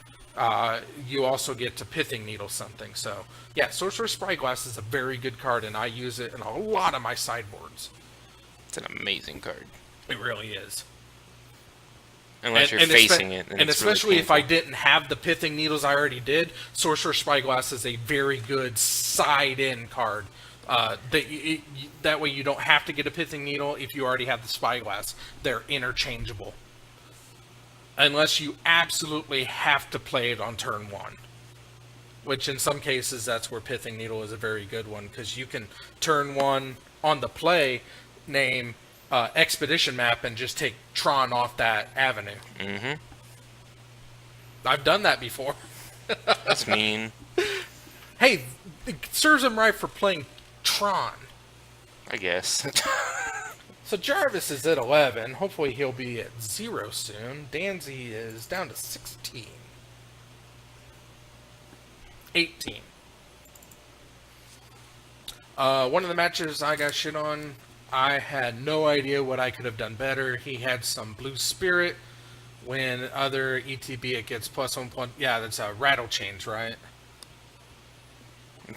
you also get to Pithing Needle something. So, yeah, Sorcerer's Spyglass is a very good card, and I use it in a lot of my sideboards. It's an amazing card. It really is. Unless you're facing it. And especially if I didn't have the Pithing Needles I already did, Sorcerer's Spyglass is a very good side-in card. That way you don't have to get a Pithing Needle if you already have the Spyglass. They're interchangeable. Unless you absolutely have to play it on turn 1. Which in some cases, that's where Pithing Needle is a very good one, because you can turn 1 on the play, name Expedition Map, and just take Tron off that avenue. Mm-hmm. I've done that before. That's mean. Hey, it serves him right for playing Tron. I guess. So Jarvis is at 11. Hopefully he'll be at 0 soon. Danzy is down to 16. 18. One of the matches I got shit on, I had no idea what I could have done better. He had some Blue Spirit. When other ETB, it gets +1. Yeah, that's a Rattle Change, right?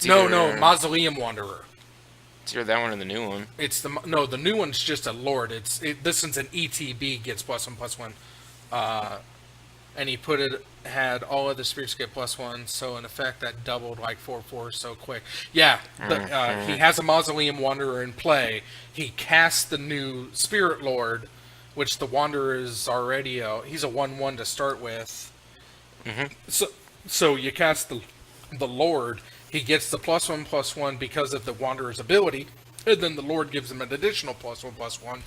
No, Mausoleum Wanderer. It's either that one or the new one. It's the new one's just a Lord. This one's an ETB, gets +1/+1. And he had all other spirits get +1, so in effect that doubled like 4/4 so quick. Yeah, he has a Mausoleum Wanderer in play. He casts the new Spirit Lord, which the Wanderer is already he's a 1/1 to start with. Mm-hmm. So you cast the Lord. He gets the +1/+1 because of the Wanderer's ability, and then the Lord gives him an additional +1/+1.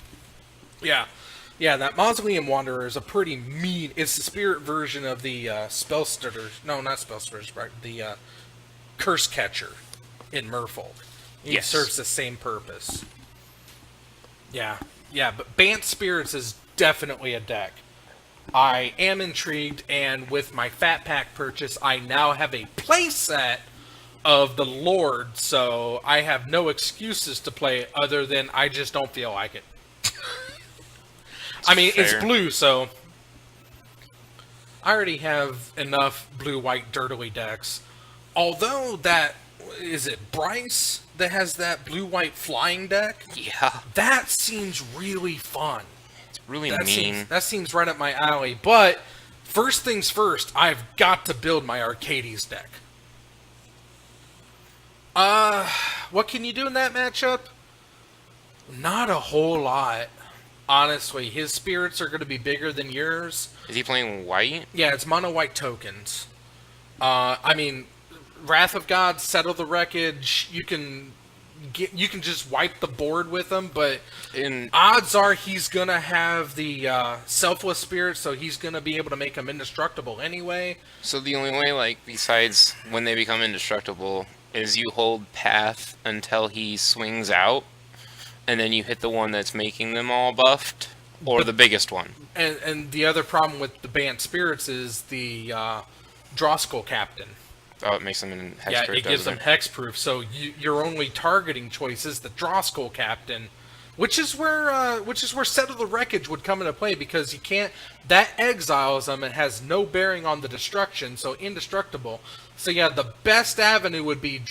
Yeah, that Mausoleum Wanderer is a pretty mean. It's the spirit version of the Spellstutter. No, not Spellstutter, right? The Curse Catcher in Merfolk. It serves the same purpose. Yeah, but Bant Spirits is definitely a deck. I am intrigued, and with my Fat Pack purchase, I now have a playset of the Lord, so I have no excuses to play it other than I just don't feel like it. I mean, fair. It's blue, so I already have enough blue-white dirtily decks. Although is it Bryce that has that blue-white flying deck? Yeah. That seems really fun. It's really mean. That seems right up my alley. But first things first, I've got to build my Arcades deck. What can you do in that matchup? Not a whole lot. Honestly, his spirits are going to be bigger than yours. Is he playing white? Yeah, it's mono white tokens. I mean, Wrath of God, Settle the Wreckage. You can just wipe the board with him, but odds are he's gonna have the Selfless Spirit, so he's gonna be able to make them indestructible anyway. So the only way, besides when they become indestructible, is you hold Path until he swings out, and then you hit the one that's making them all buffed, or the biggest one. And the other problem with the Bant Spirits is the Drawskull Captain. Oh, it makes them in hexproof. Yeah, it gives them hexproof. So your only targeting choice is the Drawskull Captain, which is where Settle the Wreckage would come into play, because you can't. That exiles them and has no bearing on the destruction, so indestructible. So yeah, the best avenue would be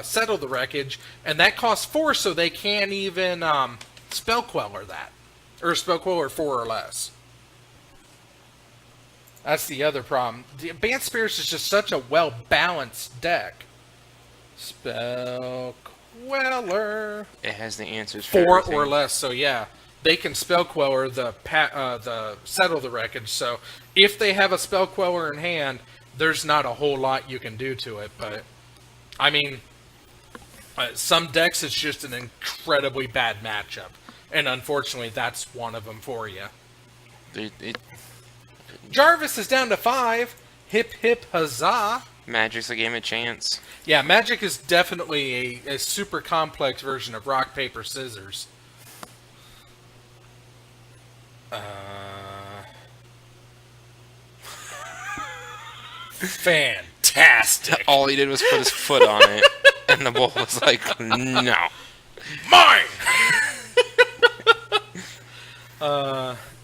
Settle the Wreckage, and that costs 4, so they can't even Spell Queller that, or Spell Queller 4 or less. That's the other problem. The Bant Spirits is just such a well-balanced deck. Spell Queller. It has the answers for 4 everything. or less, so yeah. They can Spell Queller the Settle the Wreckage, so if they have a Spell Queller in hand, there's not a whole lot you can do to it, but I mean, some decks it's just an incredibly bad matchup, and unfortunately that's one of them for you. Jarvis is down to 5. Hip hip huzzah. Magic's a game of chance. Yeah, Magic is definitely a super complex version of rock, paper, scissors. Fantastic. All he did was put his foot on it, and the bull was like, no. Mine!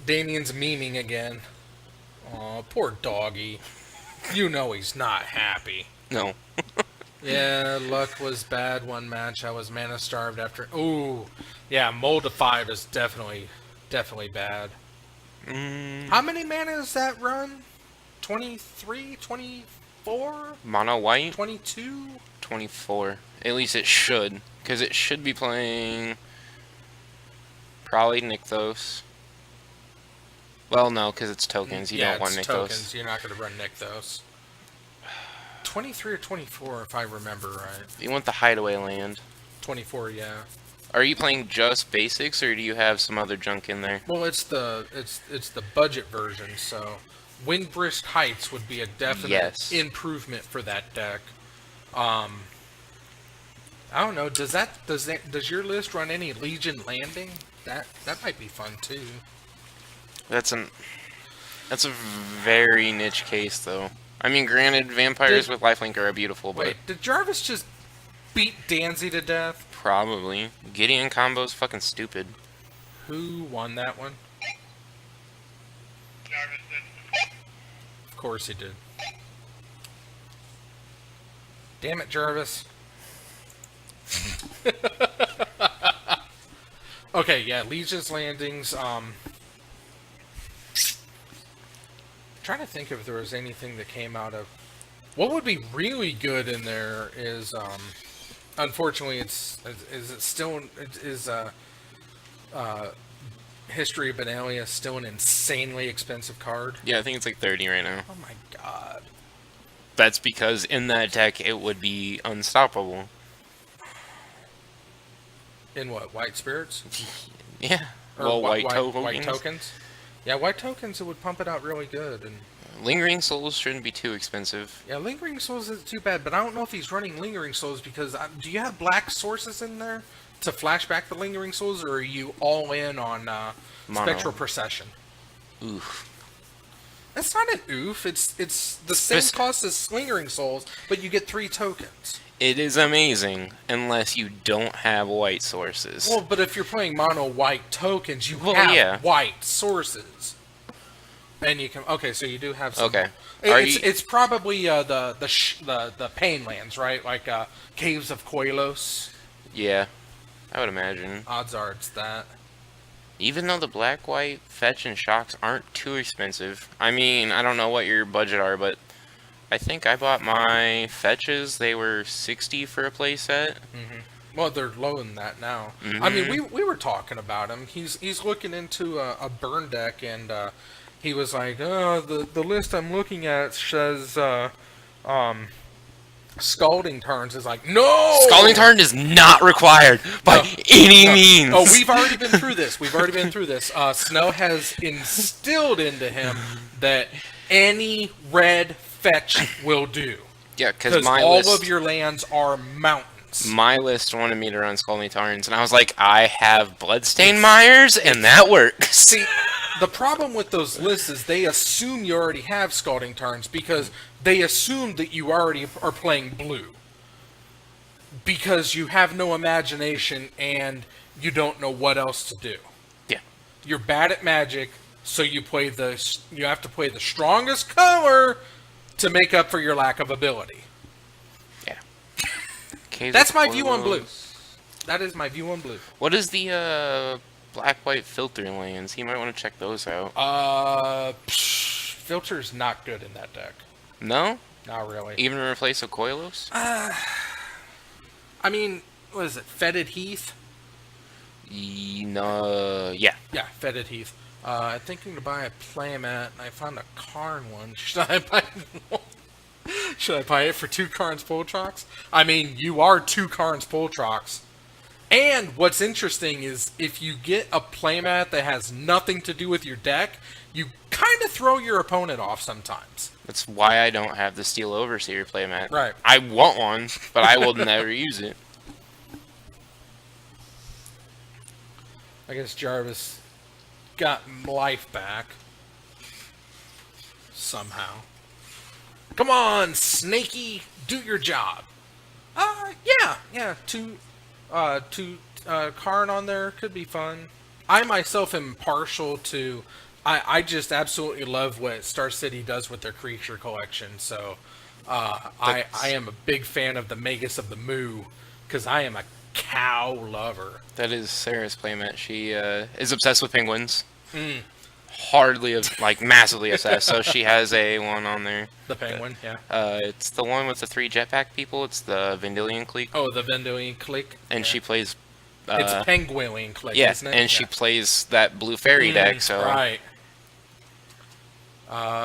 Damien's memeing again. Aw, poor doggy. You know he's not happy. No. Yeah, luck was bad one match. I was mana starved after. Ooh, yeah, mold to 5 is definitely bad. How many mana is that run? 23, 24, Mono white? 22? 24. At least it should. Because it should be playing... probably Nykthos. Well, no, because it's tokens. You Yeah, don't want it's Nykthos. tokens. You're not going to run Nykthos. 23 or 24, if I remember right. You want the hideaway land. 24, yeah. Are you playing just basics, or do you have some other junk in there? Well, it's the budget version, so Windbrisk Heights would be a definite Yes. improvement for that deck. I don't know. Does your list run any Legion Landing? That might be fun too. That's a very niche case, though. I mean, granted, vampires with lifelink are beautiful, but Wait, did Jarvis just beat Danzy to death? probably Gideon combo's fucking stupid. Who won that one? Jarvis did. Of course he did. Damn it, Jarvis. Okay, yeah, Legion's Landings, trying to think if there was anything that came out of... What would be really good in there is, unfortunately, History of Benalia still an insanely expensive card? Yeah, I think it's like 30 right now. Oh my god. That's because in that deck it would be unstoppable. In what, White Spirits? Yeah. Or Well, white White tokens? Yeah, White tokens, it would pump it out really good. And Lingering Souls shouldn't be too expensive. yeah, Lingering Souls isn't too bad, but I don't know if he's running Lingering Souls because... do you have black sources in there to flashback the Lingering Souls, or are you all in on Mono. Spectral Procession? Oof. That's not an oof. It's the same cost as Lingering Souls, but you get 3 tokens. It is amazing, unless you don't have white sources. Well, but if you're playing mono white tokens, you Well, have yeah. white sources. And you can... Okay, so you do have some... Okay. Are you- It's probably the Pain Lands, right? Like Caves of Koilos. Yeah, I would imagine. Odds are it's that. Even though the black-white fetch and shocks aren't too expensive. I mean, I don't know what your budget are, but I think I bought my fetches. They were 60 for a playset. Well, they're low in that now. I mean, we were talking about him. He's looking into a burn deck, and he was like, "Oh, the list I'm looking at says Scalding Turns." Is like, no, Scalding Tarn is not required by any means. Oh, we've already been through this. Snow has instilled into him that any red fetch will do. Yeah, because Because my all list, of your lands are mountains. my list wanted me to run Scalding Tarns, and I was like, I have Bloodstained Mires, and that works. See, the problem with those lists is they assume you already have Scalding Tarns because they assume that you already are playing blue. Because you have no imagination and you don't know what else to do. Yeah. You're bad at Magic, so you have to play the strongest color to make up for your lack of ability. Yeah. Caves That's of my view on blue. Koilos. That is my view on blue. What is the black-white filter lands? You might want to check those out. Filter's not good in that deck. No? Not really. Even in replace of Koilos? I mean, what is it? Fetid Heath? No. Yeah. Yeah, Fetid Heath. I'm thinking to buy a playmat, and I found a Karn one. Should I buy one? Should I buy it for 2 Karn's Poltrox? I mean, you are 2 Karn's Poltrox. And what's interesting is if you get a playmat that has nothing to do with your deck, you kind of throw your opponent off sometimes. That's why I don't have the Steel Overseer playmat. Right. I want one, but I will never use it. I guess Jarvis got life back. Somehow. Come on, Snaky, do your job. Yeah, two Karn on there could be fun. I myself am partial to. I just absolutely love what Star City does with their creature collection. So I am a big fan of the Magus of the Moo because I am a cow lover. That is Sarah's playmat. She is obsessed with penguins. Hardly, like, massively obsessed. So she has a one on there. The penguin, yeah. It's the one with the 3 jetpack people. It's the Vendilion clique. Oh, the Vendoing clique. And yeah. she plays... It's Penguin clique, yeah, isn't it? and she plays that blue fairy deck, so... Right.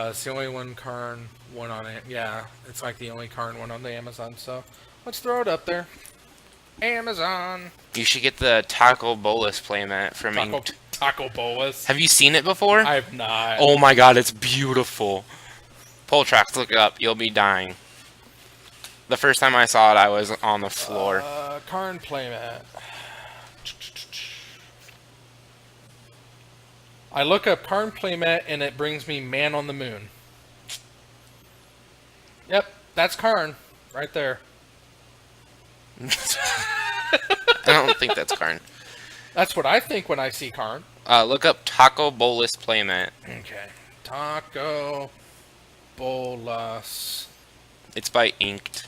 It's the only one Karn one on it. Yeah, it's like the only Karn one on the Amazon, so let's throw it up there. Amazon. You should get the Taco Bolus playmat from Inked. Taco Bolus. Have you seen it before? I have not. Oh my god, it's beautiful. Poltrax, look it up. You'll be dying. The first time I saw it, I was on the floor. Karn playmat. I look up Karn playmat and it brings me Man on the Moon. Yep, that's Karn right there. I don't think that's Karn. That's what I think when I see Karn. Look up Taco Bolus playmat. Okay. Taco Bolus. It's by Inked.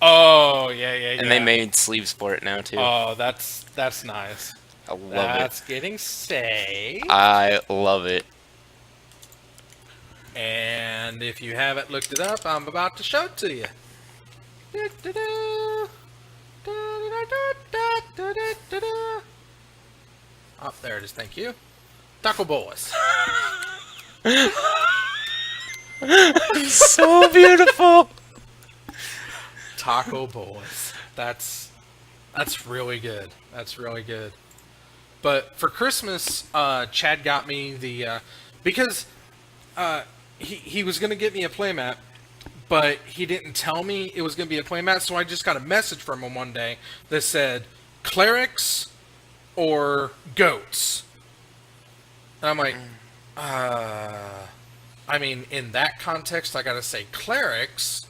Oh, yeah. And they made sleeves for it now, too. Oh, that's nice. I love That's getting saved. it. I love it. And if you haven't looked it up, I'm about to show it to you. Oh, there it is. Thank you. Taco Bolus. So beautiful. Taco Bolus. That's really good. That's really good. But for Christmas, Chad got me the because he was gonna get me a playmat, but he didn't tell me it was gonna be a playmat, so I just got a message from him one day that said clerics or goats. And I'm like, I mean, in that context, I gotta say clerics.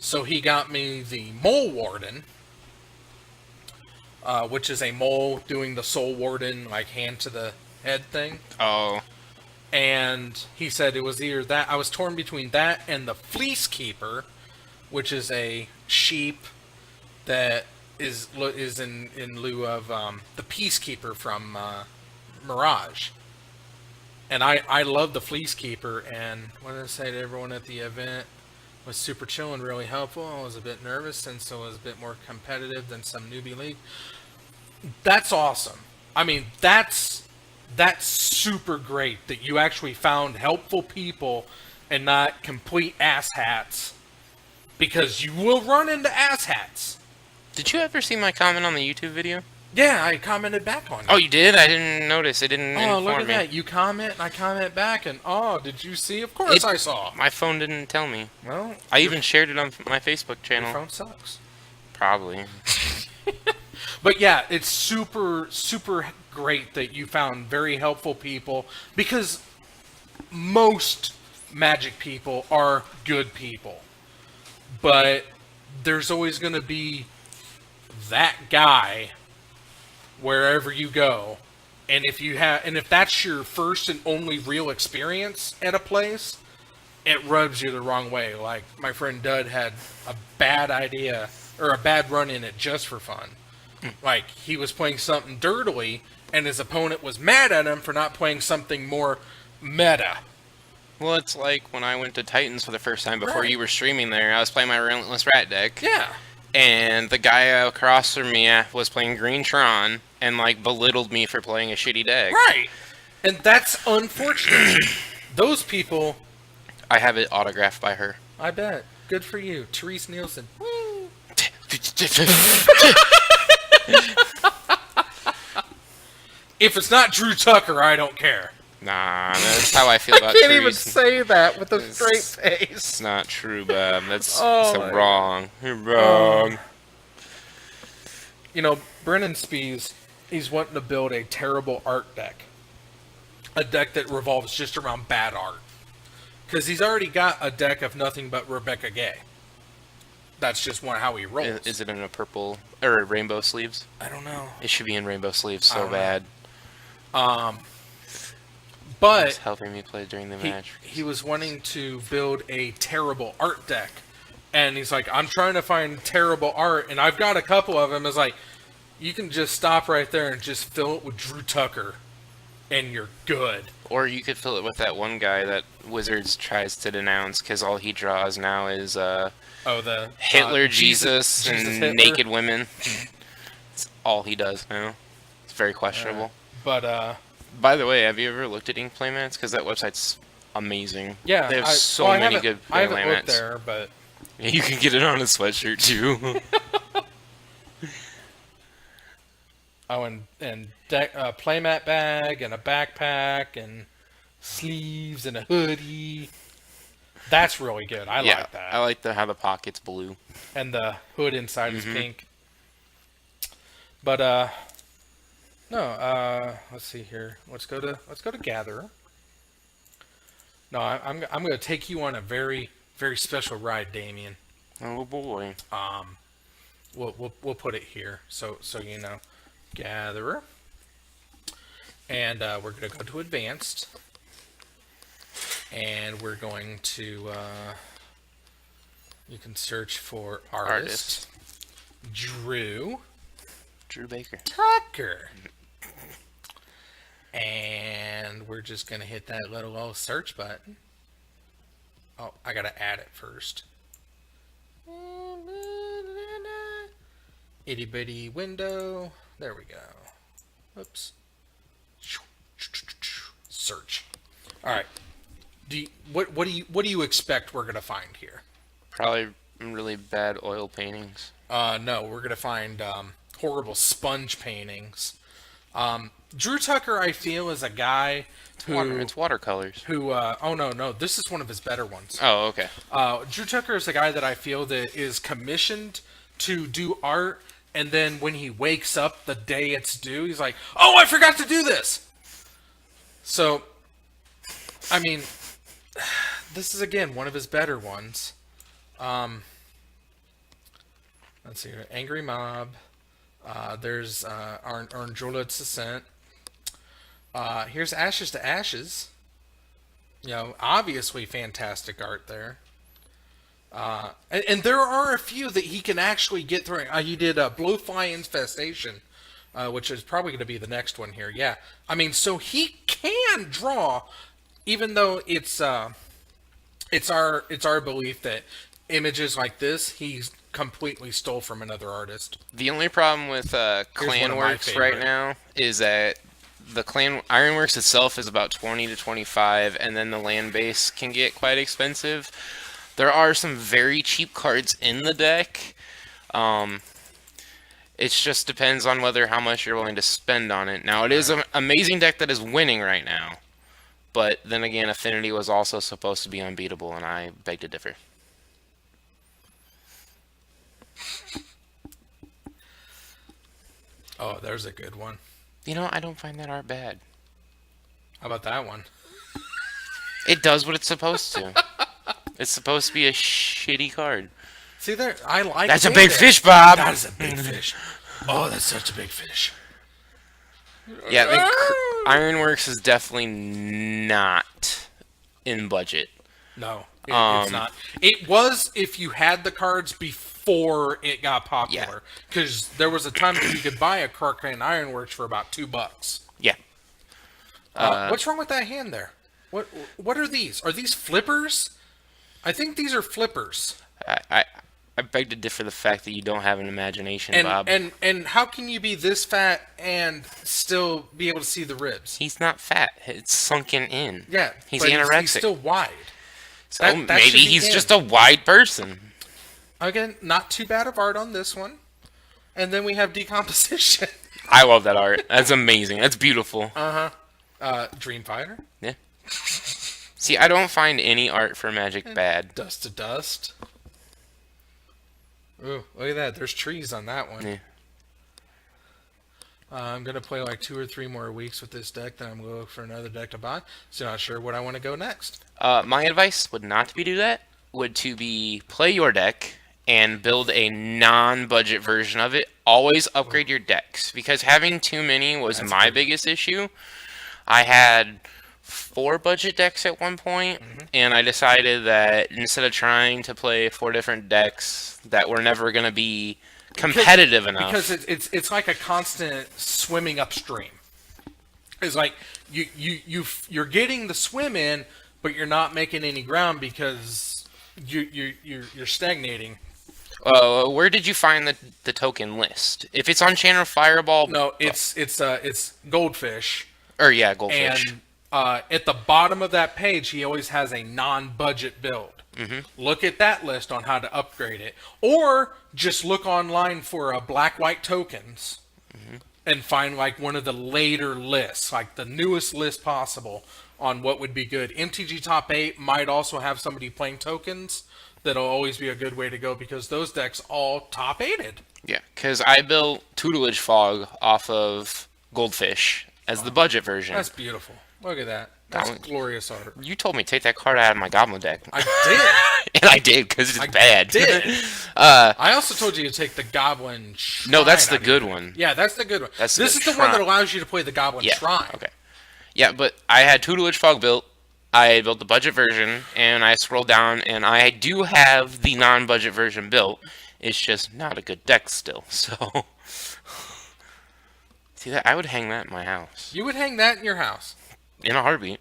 So he got me the Mole Warden, which is a mole doing the Soul Warden, like, hand to the head thing. Oh. And he said it was either that, I was torn between that and the Fleece Keeper, which is a sheep that is in lieu of the Peacekeeper from Mirage. And I love the Fleece Keeper, and what did I say to everyone at the event? Was super chill and really helpful. I was a bit nervous since it was a bit more competitive than some newbie league. That's awesome. I mean, that's super great that you actually found helpful people and not complete asshats, because you will run into asshats. Did you ever see my comment on the YouTube video? Yeah, I commented back on it. Oh, you did? I didn't notice. It didn't inform look at me. that. You comment and I comment back, and did you see? Of course I saw. My phone didn't tell me. Well, I even shared it on my Facebook channel. your phone sucks. Probably. But yeah, it's super, super great that you found very helpful people, because most Magic people are good people. But there's always going to be that guy wherever you go. And if that's your first and only real experience at a place, it rubs you the wrong way. Like my friend Dud had a bad idea, or a bad run in it just for fun. Like he was playing something dirtily, and his opponent was mad at him for not playing something more meta. Well, it's like when I went to Titans for the first time before Right. you were streaming there. I was playing my Relentless Rat deck. Yeah. And the guy across from me was playing Green Tron and, like, belittled me for playing a shitty deck. Right. And that's unfortunate. Those people, I have it autographed by her. I bet. Good for you. Therese Nielsen. Woo. If it's not Drew Tucker, I don't care. Nah, that's how I feel about Can't even Therese. say that with a It's- straight face. It's not true, Bob. That's Oh so my wrong. You're wrong. You know, Brennan Spees, he's wanting to build a terrible art deck. a deck that revolves just around bad art. Because he's already got a deck of nothing but Rebecca Gay. That's just how he rolls. Is it in a purple or rainbow sleeves? I don't know. It should be in rainbow sleeves I so don't know. bad. It's But helping me play during the match. he was wanting to build a terrible art deck. And he's like, I'm trying to find terrible art, and I've got a couple of them. It's like, you can just stop right there and just fill it with Drew Tucker, and you're good. Or you could fill it with that one guy that Wizards tries to denounce because all he draws now is The Hitler, Jesus, and Hitler. naked women. That's all he does now. It's very questionable. But By the way, have you ever looked at Ink Playmats? Because that website's amazing. yeah, They have I many haven't- good I haven't playmats. looked there, but You can get it on a sweatshirt too. oh, and playmat bag and a backpack and sleeves and a hoodie. That's really good. I yeah, like that. I like how the pocket's blue. And the hood inside is Mhm. pink. But no, let's see here. Let's go to Gatherer. No, I'm going to take you on a very very special ride, Damien. Oh boy. We'll put it here so you know. Gatherer. And we're going to go to advanced. And we're going to you can search for artist. Drew Baker. Tucker. And we're just going to hit that little old search button. Oh, I got to add it first. Itty bitty window. There we go. Oops. Search. All right. What do you expect we're going to find here? Probably really bad oil paintings. No, we're going to find horrible sponge paintings. Drew Tucker, I feel, is a guy who... It's watercolors. oh, no, this is one of his better ones. Oh, okay. Drew Tucker is a guy that I feel that is commissioned to do art, and then when he wakes up the day it's due, he's like, oh, I forgot to do this! So, I mean, this is, again, one of his better ones. Let's see here. Angry Mob. There's Arnjola's Ascent. Here's Ashes to Ashes. You know, obviously fantastic art there. And there are a few that he can actually get through. He did Blowfly Infestation, which is probably going to be the next one here. Yeah, I mean, so he can draw, even though it's our belief that images like this he's completely stole from another artist. The only problem with one of my Clanworks right favorite. now is that the Ironworks itself is about 20 to 25, and then the land base can get quite expensive. There are some very cheap cards in the deck. It just depends on how much you're willing to spend on it. Now, it is an amazing deck that is winning right now. But then again, Affinity was also supposed to be unbeatable, and I beg to differ. Oh, there's a good one. You know, I don't find that art bad. How about that one? It does what it's supposed to. It's supposed to be a shitty card. See there, I like. That's a it. big fish, Bob! That is a big fish. Oh, that's such a big fish. Yeah, I think Ironworks is definitely not in budget. No, it's not. It was if you had the cards before it got popular, because there was a time that you could buy a Karkane Ironworks for about $2. Yeah. What's wrong with that hand there? What are these? Are these flippers? I think these are flippers. I beg to differ the fact that you don't have an imagination, And Bob. and how can you be this fat and still be able to see the ribs? He's not fat. It's sunken in. Yeah, He's but anorexic. He's still wide. So that should maybe be he's in. just a wide person. Again, not too bad of art on this one. And then we have decomposition. I love that art. That's amazing. That's beautiful. Dreamfighter. Yeah. See, I don't find any art for Magic bad. Dust to Dust. Ooh, look at that. There's trees on that one. Yeah. I'm gonna play like 2 or 3 more weeks with this deck. Then I'm gonna look for another deck to buy. So not sure what I want to go next. My advice would not to be do that. Would to be play your deck and build a non-budget version of it. Always upgrade your decks because having too many was That's my good. biggest issue. I had 4 budget decks at one point, and I decided that instead of trying to play 4 different decks that were never going to be competitive enough. Because it's like a constant swimming upstream. It's like you're getting the swim in, but you're not making any ground because you're stagnating. Where did you find the token list? If it's on Channel Fireball, No, it's Goldfish, or yeah, Goldfish. and at the bottom of that page, he always has a non-budget build. Look at that list on how to upgrade it, or just look online for black-white tokens and find like one of the later lists, like the newest list possible on what would be good. MTG Top 8 might also have somebody playing tokens. That'll always be a good way to go because those decks all top 8'd. Yeah, because I built Tutelage Fog off of Goldfish as the budget version. That's beautiful. Look at that. That's That one- glorious art. You told me to take that card out of my Goblin deck, I did. and I did because it's bad. did. I also told you to take the Goblin Shrine. No, that's the out of good your- one. Yeah, that's the good one. That's this the is the one that Shrine. allows you to play the Goblin Yeah. Shrine. Okay. Yeah, but I had Tutelage Fog built. I built the budget version, and I scrolled down, and I do have the non-budget version built. It's just not a good deck still. So, see that? I would hang that in my house You would hang that in your house. in a heartbeat.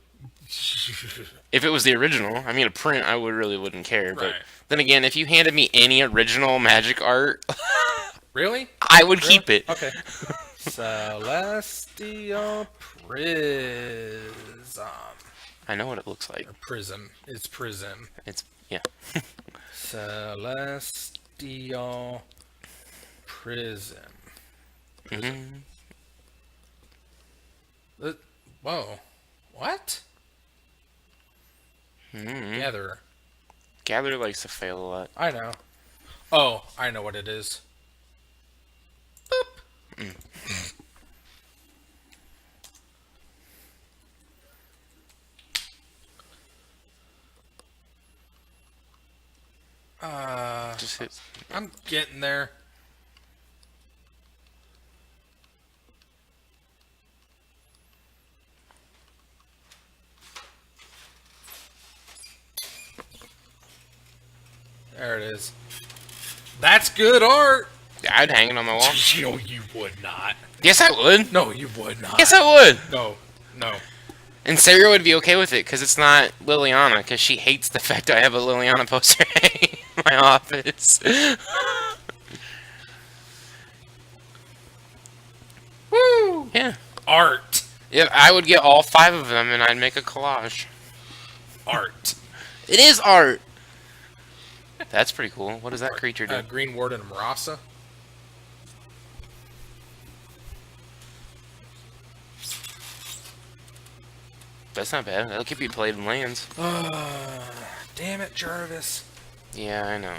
If it was the original, I mean, a print, I wouldn't care. But Right. then again, if you handed me any original Magic art, Really? I would keep it. Okay. Celestial Prism. I know what it looks like. Or Prism. It's Prism. It's yeah. Celestial Prism. Mhm. Whoa. What? Mhm. Gatherer. Gather likes to fail a lot. I know. Oh, I know what it is. Boop. Just hit. I'm getting there. There it is. That's good art. I'd hang it on my wall. No, you would not. Yes, I would. No, you would not. Yes, I would. No, no. And Sarah would be okay with it because it's not Liliana, because she hates the fact I have a Liliana poster in my office. Woo! Yeah. Art. Yeah, I would get all 5 of them and I'd make a collage. Art. It is art. That's pretty cool. What does that creature do? Green Warden Marasa. That's not bad. That'll keep you played in lands. Damn it, Jarvis. Yeah, I know.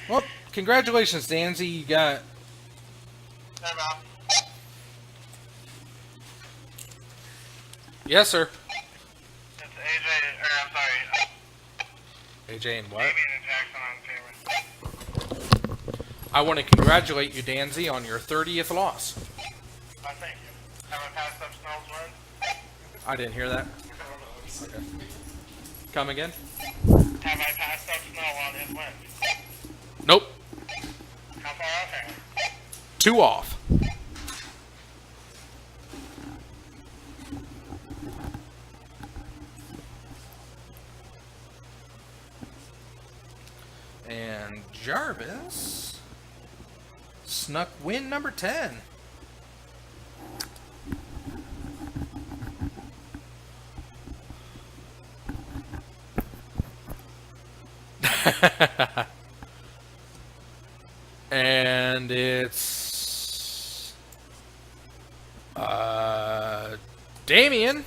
Well, congratulations, Danzy. You got. Yes, sir. It's AJ, or I'm sorry, AJ and what? Damien and Jackson on camera. I want to congratulate you, Danzy, on your 30th loss. Thank you. Have I passed up Snell's run? I didn't hear that. Okay. Come again? Have I passed up Snell on his win? Nope. How far off am I? 2 off. And Jarvis snuck win number 10. And it's Damien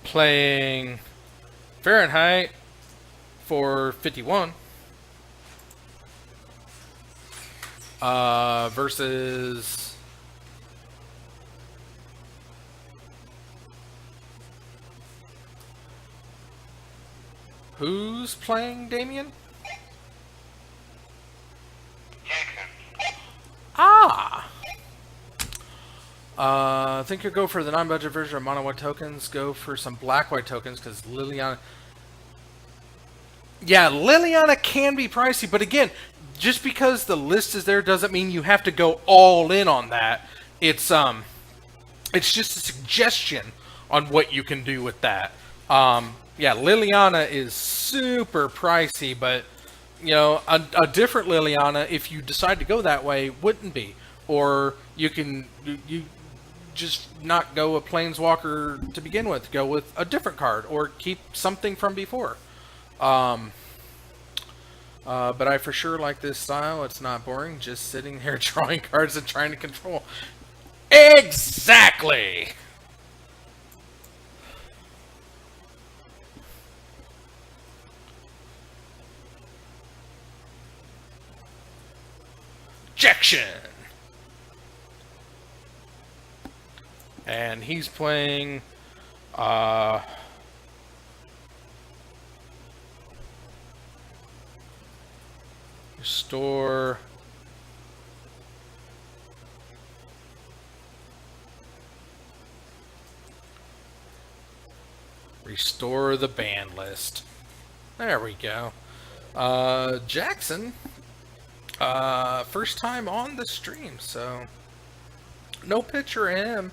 playing Fahrenheit for 51 versus Who's playing Damien? Jackson. Ah! I think you'll go for the non-budget version of mono white tokens. Go for some black white tokens because Liliana. Yeah, Liliana can be pricey, but again, just because the list is there doesn't mean you have to go all in on that. It's just a suggestion on what you can do with that. Yeah, Liliana is super pricey, but you know, a different Liliana, if you decide to go that way, wouldn't be. Or you can you just not go a Planeswalker to begin with. Go with a different card, or keep something from before. But I for sure like this style. It's not boring, just sitting there drawing cards and trying to control. Exactly! Jackson! And he's playing, Restore. Restore the ban list. There we go. Jackson. First time on the stream, so no picture of him.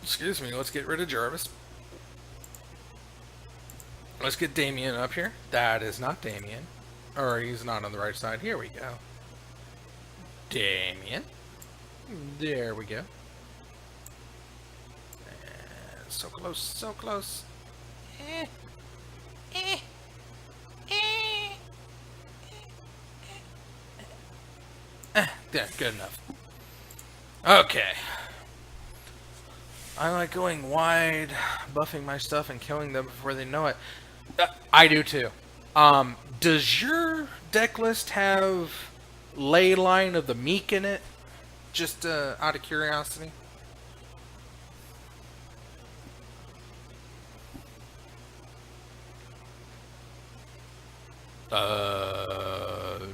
Excuse me, let's get rid of Jarvis. Let's get Damien up here. That is not Damien. Or he's not on the right side. Here we go. Damien. There we go. And so close, so close. Yeah, good enough. Okay. I like going wide, buffing my stuff and killing them before they know it. I do too. Does your deck list have Leyline of the Meek in it? Just out of curiosity. Oh,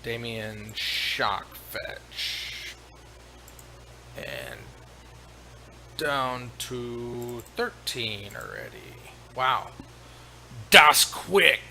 Damien Shock Fetch. And down to 13 already. Wow. Das quick!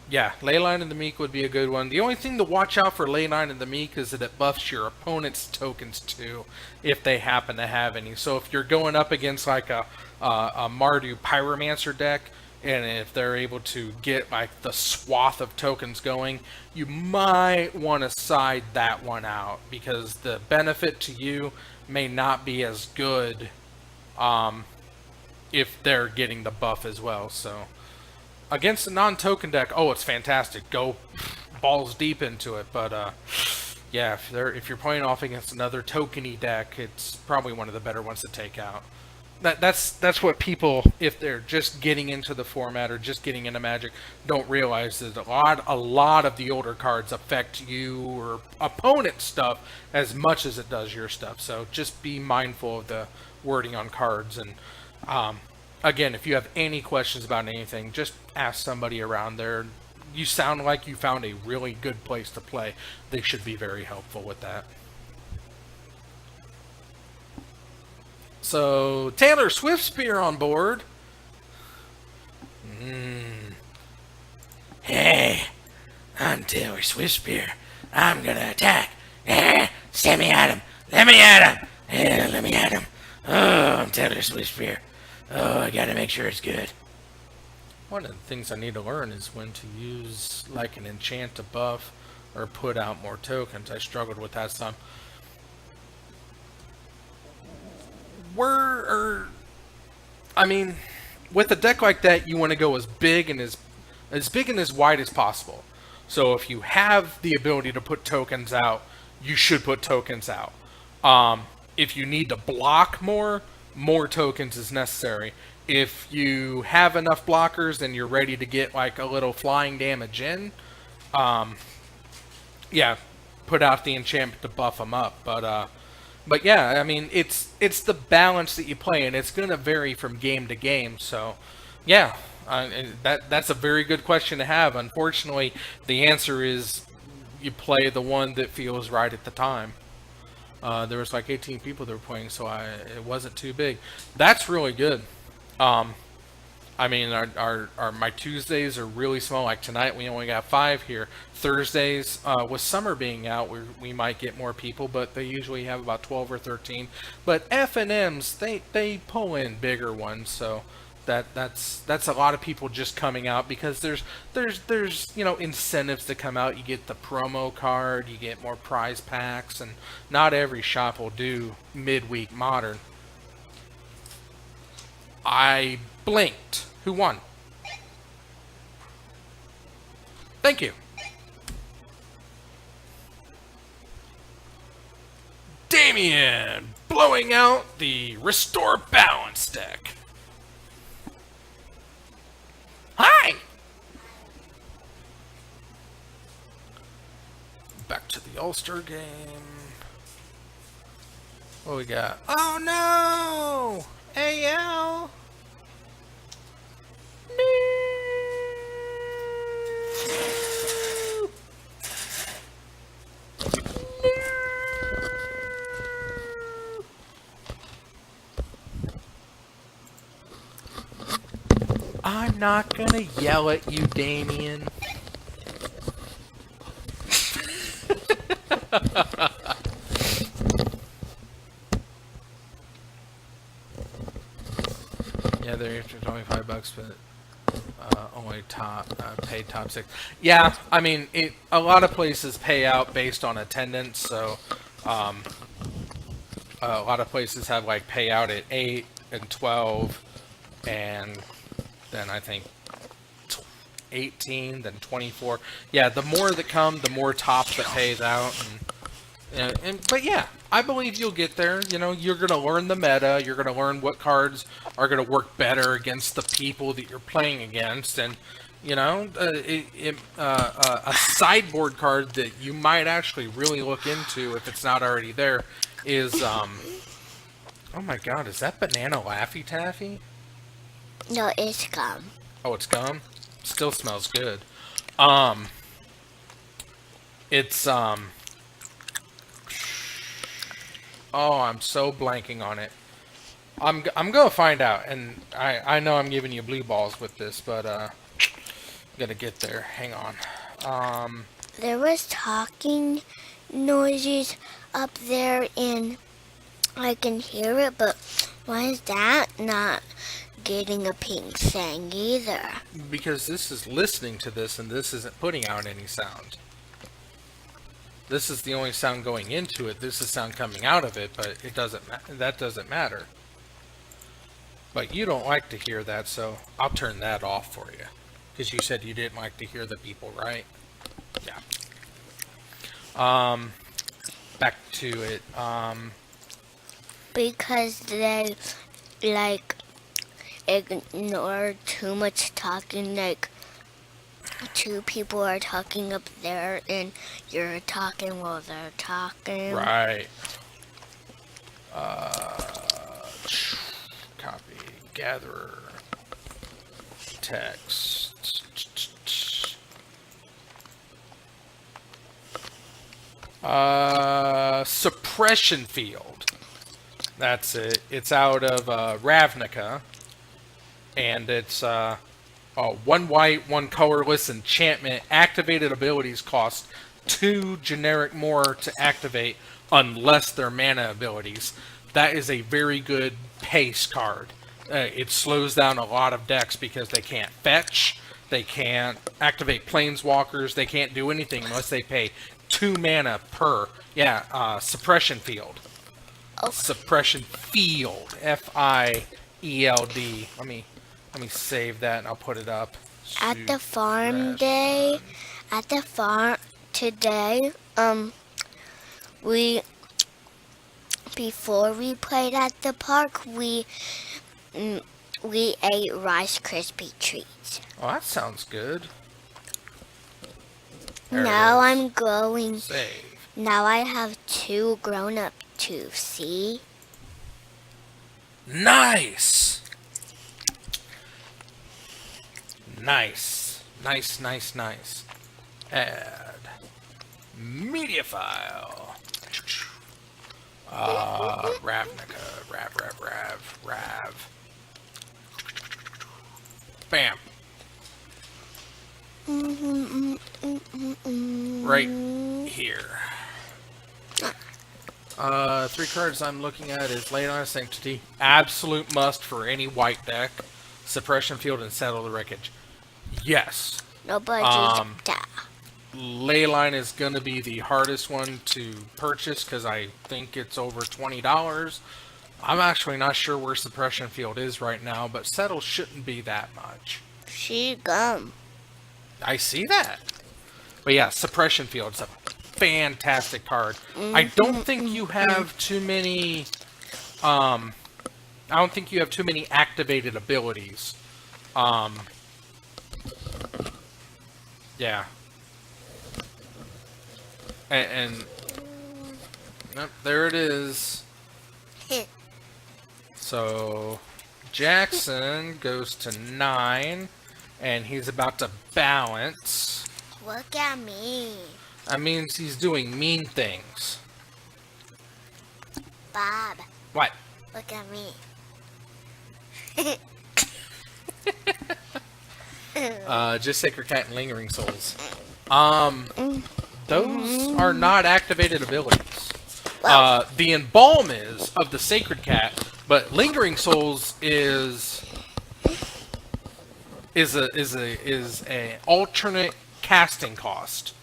Yeah, Leyline and the Meek would be a good one. The only thing to watch out for Leyline and the Meek is that it buffs your opponent's tokens too, if they happen to have any. So if you're going up against like a Mardu Pyromancer deck, and if they're able to get like the swath of tokens going, you might want to side that one out, because the benefit to you may not be as good if they're getting the buff as well. So against a non-token deck, oh, it's fantastic. Go balls deep into it. But yeah, if you're playing off against another tokeny deck, it's probably one of the better ones to take out. That's what people, if they're just getting into the format or just getting into Magic, don't realize that a lot of the older cards affect you or opponent stuff as much as it does your stuff. So just be mindful of the wording on cards. And again, if you have any questions about anything, just ask somebody around there. You sound like you found a really good place to play. They should be very helpful with that. So, Taylor Swiftspear on board. Hey, I'm Taylor Swiftspear. I'm gonna attack. Send me at him. Let me at him. Yeah, let me at him. Oh, I'm Taylor Swiftspear. Oh, I gotta make sure it's good. One of the things I need to learn is when to use like an enchant to buff or put out more tokens. I struggled with that some. I mean, with a deck like that, you want to go as big and as wide as possible. So if you have the ability to put tokens out, you should put tokens out. If you need to block more tokens is necessary. If you have enough blockers and you're ready to get like a little flying damage in, yeah, put out the enchantment to buff them up. But But yeah, I mean, it's the balance that you play, and it's going to vary from game to game. So, yeah, and that's a very good question to have. Unfortunately, the answer is you play the one that feels right at the time. There was like 18 people that were playing, so it wasn't too big. That's really good. I mean, our my Tuesdays are really small. Like tonight, we only got 5 here. Thursdays, with summer being out, we might get more people, but they usually have about 12 or 13. But F&Ms, they pull in bigger ones, so that's a lot of people just coming out because there's incentives to come out. You get the promo card, you get more prize packs, and not every shop will do midweek modern. I blinked. Who won? Thank you. Damien blowing out the Restore Balance deck. Hi! Back to the All-Star game. What we got? Oh no! AL! I'm not gonna yell at you, Damien. Yeah, they're only $5, but only paid top 6. Yeah, I mean, a lot of places pay out based on attendance, so a lot of places have like payout at 8 and 12, and then I think 18, then 24. Yeah, the more that come, the more top that pays out, but yeah, I believe you'll get there. You know, you're going to learn the meta. You're going to learn what cards are going to work better against the people that you're playing against. And, you know, a sideboard card that you might actually really look into, if it's not already there, is, oh my god, is that Banana Laffy Taffy? No, it's gum. Oh, it's gum? Still smells good. It's, oh, I'm so blanking on it. I'm gonna find out, and I know I'm giving you blue balls with this, but gotta get there. Hang on. There was talking noises up there, and I can hear it, but why is that not getting a pink thing either? Because this is listening to this, and this isn't putting out any sound. This is the only sound going into it. This is sound coming out of it, but it doesn't. That doesn't matter. But you don't like to hear that, so I'll turn that off for you. Because you said you didn't like to hear the people, right? Yeah. Back to it. Because they, like, ignore too much talking, like, 2 people are talking up there, and you're talking while they're talking. Right. Copy. Gatherer. Text. Suppression Field. That's it. It's out of Ravnica. And it's 1 white, 1 colorless enchantment. Activated abilities cost 2 generic more to activate unless they're mana abilities. That is a very good pace card. It slows down a lot of decks because they can't fetch, they can't activate planeswalkers, they can't do anything unless they pay 2 mana per. Yeah, Suppression Field. Oh. Suppression Field. F-I-E-L-D. Let me save that and I'll put it up. At the farm day, at the farm today, before we played at the park, we ate Rice Krispie treats. Oh, that sounds good. There it Now is. I'm growing. Save. Now I have 2 grown-up to see. Nice. Nice. Nice, nice, nice. Add. Media file. Ravnica. Rav. Bam. Right here. 3 cards I'm looking at is Leyline of Sanctity. Absolute must for any white deck. Suppression Field and Settle the Wreckage. Yes. Nobody. Leyline is going to be the hardest one to purchase because I think it's over $20. I'm actually not sure where Suppression Field is right now, but Settle shouldn't be that much. She gum. I see that. But yeah, Suppression Field's a fantastic card. I don't think you have too many activated abilities. Yeah. And nope, there it is. So Jackson goes to 9 and he's about to balance. Look at me. That means he's doing mean things. Bob, What? look at me. Just Sacred Cat and Lingering Souls. Those are not activated abilities. The Embalm is of the Sacred Cat, but Lingering Souls is a alternate casting cost.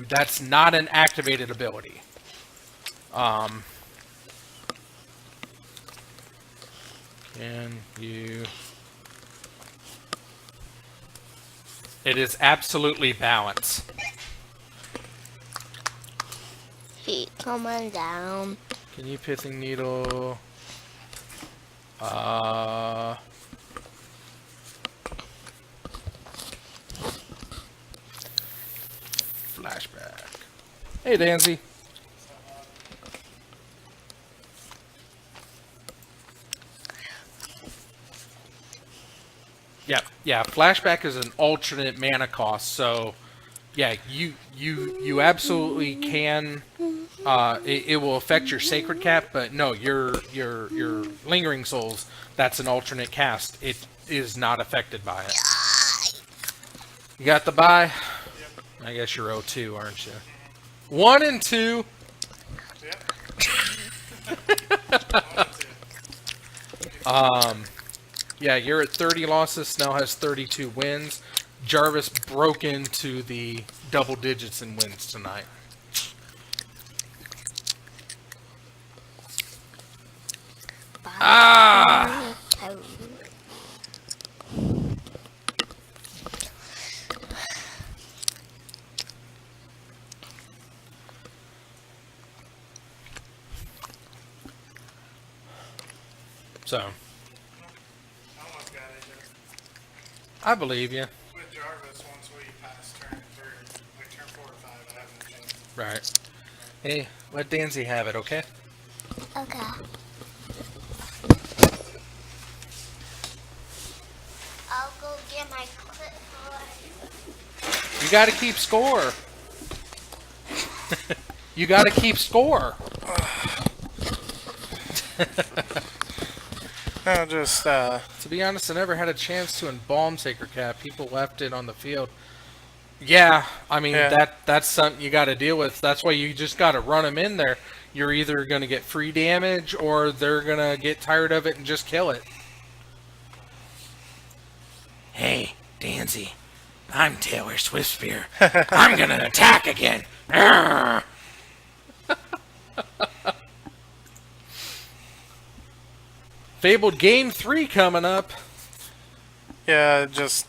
That's not an activated ability. Can you? It is absolutely balance. Feet coming down. Can you Pithing Needle? Flashback. Hey, Danzy. Yeah. Flashback is an alternate mana cost, so yeah, you absolutely can. It will affect your Sacred Cat, but no, your Lingering Souls. That's an alternate cast. It is not affected by it. You got the buy? I guess you're 0-2, aren't you? 1 and 2. Yeah, you're at 30 losses. Snell has 32 wins. Jarvis broke into the double digits in wins tonight. Ah! So, Almost got it. Just I believe you. with Jarvis, once we pass turn 3, like turn 4 or 5, I have no chance. Right. Hey, let Danzy have it, okay? Okay. I'll go get my clipboard. You gotta keep score. You gotta keep score. No, just, To be honest, I never had a chance to embalm Sacred Cat. People left it on the field. Yeah, I mean, Yeah. that's something you got to deal with. That's why you just got to run them in there. You're either going to get free damage or they're going to get tired of it and just kill it. Hey, Danzy, I'm Taylor Swiftspear. I'm going to attack again. Arrgh. Fabled Game 3 coming up. yeah, just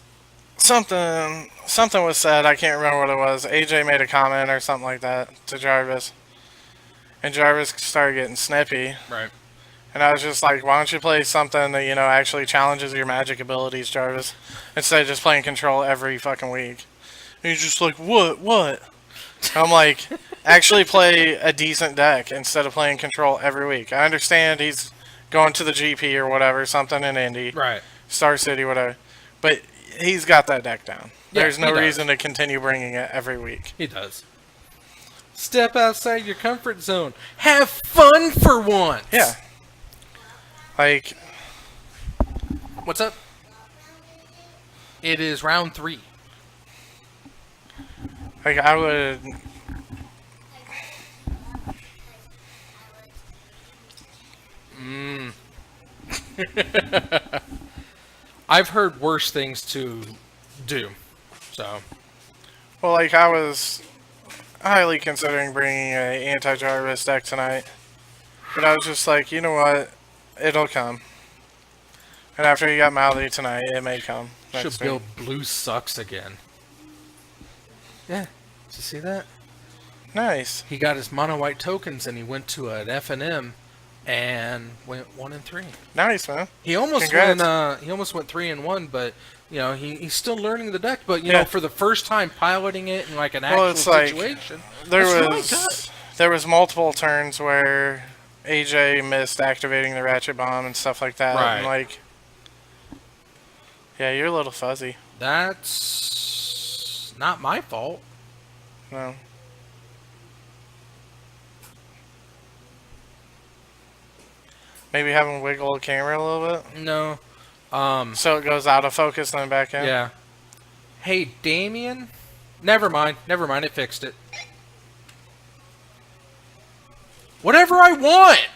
something was said. I can't remember what it was. AJ made a comment or something like that to Jarvis. And Jarvis started getting snippy. Right. And I was just like, why don't you play something that, actually challenges your magic abilities, Jarvis? Instead of just playing control every fucking week. And he's just like, what? I'm like, actually play a decent deck instead of playing control every week. I understand he's going to the GP or whatever, something in Indy, Right. Star City, whatever. But he's got that deck down. Yeah, There's no he does. reason to continue bringing it every week. He does. Step outside your comfort zone. Have fun for once. Yeah. Like, What's up? It is round 3. I would. I've heard worse things to do. So, Well, like, I was highly considering bringing a anti-Jarvis deck tonight. But I was just like, you know what? It'll come. And after he got mouthy tonight, it may come. should next build week. blue sucks again. Yeah. Did you see that? Nice. He got his mono white tokens and he went to an F&M and went 1-3. Nice, man. He almost Congrats. went. He almost went 3-1, but you know he's still learning the deck. But you know, for the first time piloting it in like an actual it's like, situation, There that's really was good. there was multiple turns where AJ missed activating the ratchet bomb and stuff like that. Right. And like, yeah, you're a little fuzzy. That's not my fault. No. Maybe have him wiggle the camera a little bit No. so it goes out of focus and then back in. Yeah. Hey, Damien. Never mind. Never mind. It fixed it. Whatever I want.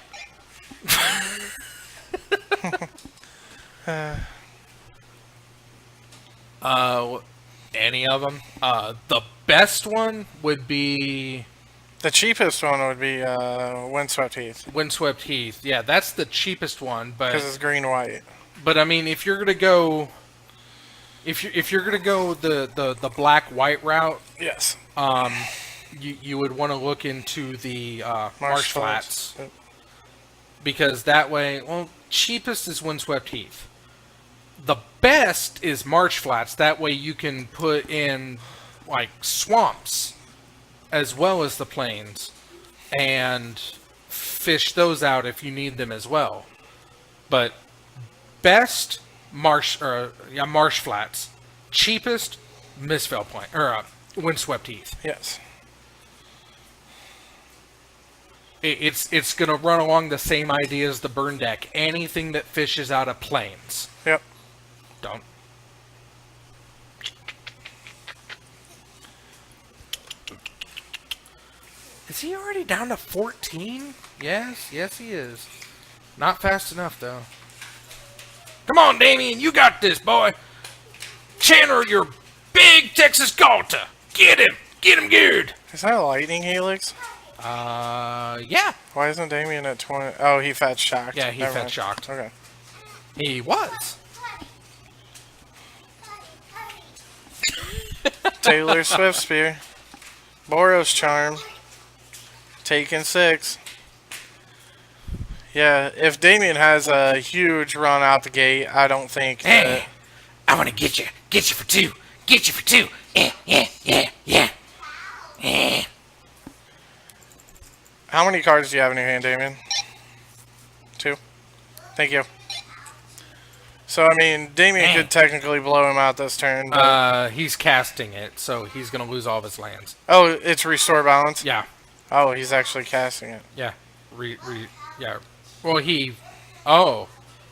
Any of them. The best one would be The cheapest one would be Windswept Heath Windswept Heath. Yeah, that's the cheapest one. because it's green white. But I mean, if you're gonna go, if you're gonna go the black white route, Yes. you would want to look into the Marsh Flats. Yep. Because that way, well, cheapest is Windswept Heath. The best is Marsh Flats. That way you can put in like swamps as well as the plains and fish those out if you need them as well. But best Marsh Flats. Cheapest Misfell Plain or Windswept Heath. Yes. It's gonna run along the same idea as the burn deck. Anything that fishes out of plains. Yep. Don't. Is he already down to 14? Yes, he is. Not fast enough though. Come on, Damien, you got this, boy. Channel your big Texas Galta. Get him good. Is that a lightning helix? Yeah. Why isn't Damien at 20? Oh, he fat shocked. Yeah, he Never fat mind. shocked. Okay. He was. Taylor Swift Spear. Boros Charm. Taken 6. Yeah, if Damien has a huge run out the gate, I don't think that... I want to get you for 2. Get you for 2. Yeah. How many cards do you have in your hand, Damien? 2. Thank you. So, I mean, Damien could technically blow him out this turn. But... He's casting it, so he's gonna lose all of his lands. oh, it's Restore Balance? Yeah. Oh, he's actually casting it. Yeah. Yeah. Well,